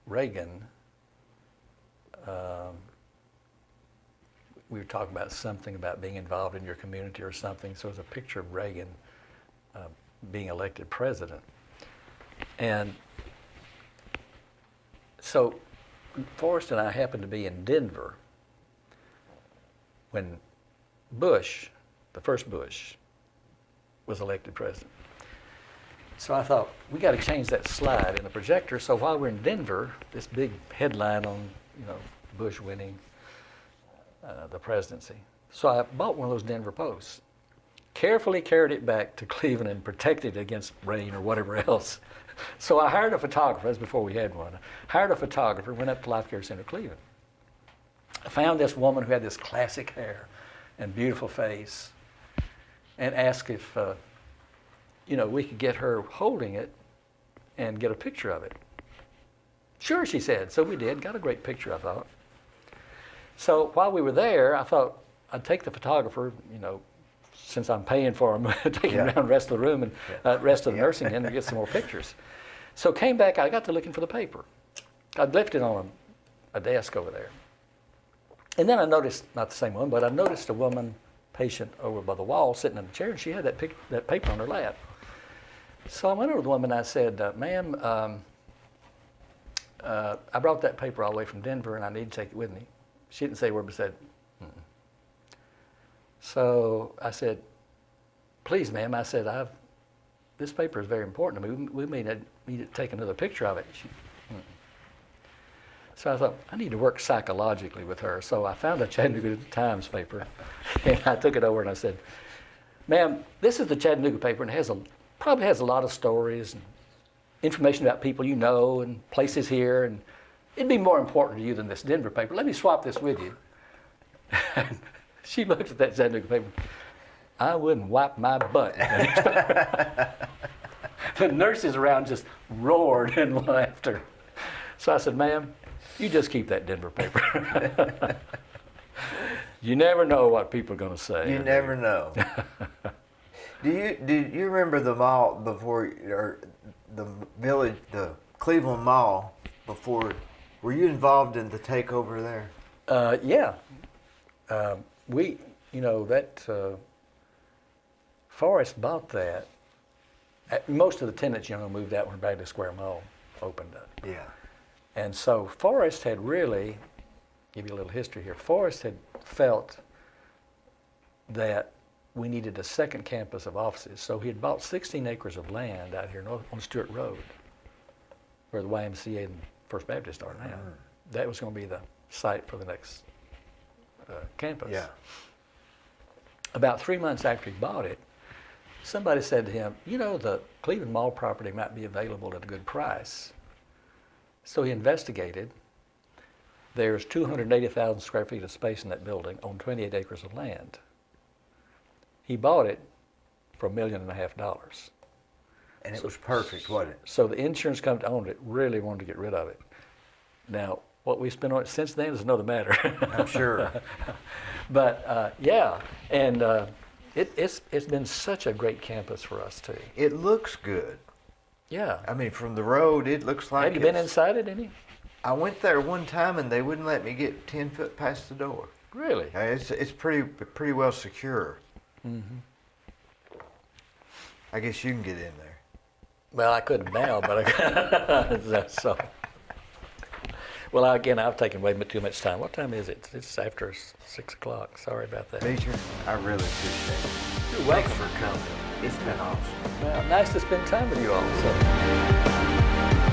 Reagan. We were talking about something about being involved in your community or something. So it was a picture of Reagan being elected president. And so Forrest and I happened to be in Denver when Bush, the first Bush, was elected president. So I thought, we got to change that slide in the projector. So while we're in Denver, this big headline on, Bush winning the presidency. So I bought one of those Denver Posts, carefully carried it back to Cleveland and protected it against rain or whatever else. So I hired a photographer, that's before we had one. Hired a photographer, went up to Life Care Center Cleveland. I found this woman who had this classic hair and beautiful face and asked if, we could get her holding it and get a picture of it. Sure, she said. So we did. Got a great picture, I thought. So while we were there, I thought I'd take the photographer, you know, since I'm paying for him, take him around the rest of the room and rest of the nursing home and get some more pictures. So came back, I got to looking for the paper. I'd left it on a desk over there. And then I noticed, not the same one, but I noticed a woman patient over by the wall sitting in a chair, and she had that paper on her lap. So I went over to the woman and I said, ma'am, I brought that paper all the way from Denver and I need to take it with me. She didn't say a word, but said, mm-mm. So I said, please, ma'am, I said, this paper is very important to me. We may need to take another picture of it. Mm-mm. So I thought, I need to work psychologically with her. So I found a Chattanooga Times paper and I took it over and I said, ma'am, this is the Chattanooga paper and it probably has a lot of stories and information about people you know and places here, and it'd be more important to you than this Denver paper. Let me swap this with you. And she looked at that Chattanooga paper. I wouldn't wipe my butt. The nurses around just roared in laughter. So I said, ma'am, you just keep that Denver paper. You never know what people are going to say. You never know. Do you remember the mall before, or the village, the Cleveland Mall before? Were you involved in the takeover there? Yeah. Forrest bought that. Most of the tenants, moved out when Bagley Square Mall opened up. Yeah. And so Forrest had really, give you a little history here, Forrest had felt that we needed a second campus of offices. So he had bought 16 acres of land out here on Stewart Road, where the YMCA and First Baptist are now. Mm. That was going to be the site for the next campus. Yeah. About 3 months after he bought it, somebody said to him, the Cleveland Mall property might be available at a good price. So he investigated. There's 280,000 square feet of space in that building on 28 acres of land. He bought it for $1.5 million. And it was perfect, wasn't it? So the insurance company that owned it really wanted to get rid of it. Now, what we spent on it since then is another matter. I'm sure. But yeah, and it's been such a great campus for us too. It looks good. Yeah. I mean, from the road, it looks like. Have you been inside it any? I went there one time and they wouldn't let me get 10 foot past the door. Really? It's pretty well secure. Mm-hmm. I guess you can get in there. Well, I couldn't now, but that's so. Well, again, I've taken way too much time. What time is it? It's after 6 o'clock. Sorry about that. Beecher, I really appreciate it. You're welcome. Thanks for coming. It's been awesome. Well, nice to spend time with you all. So.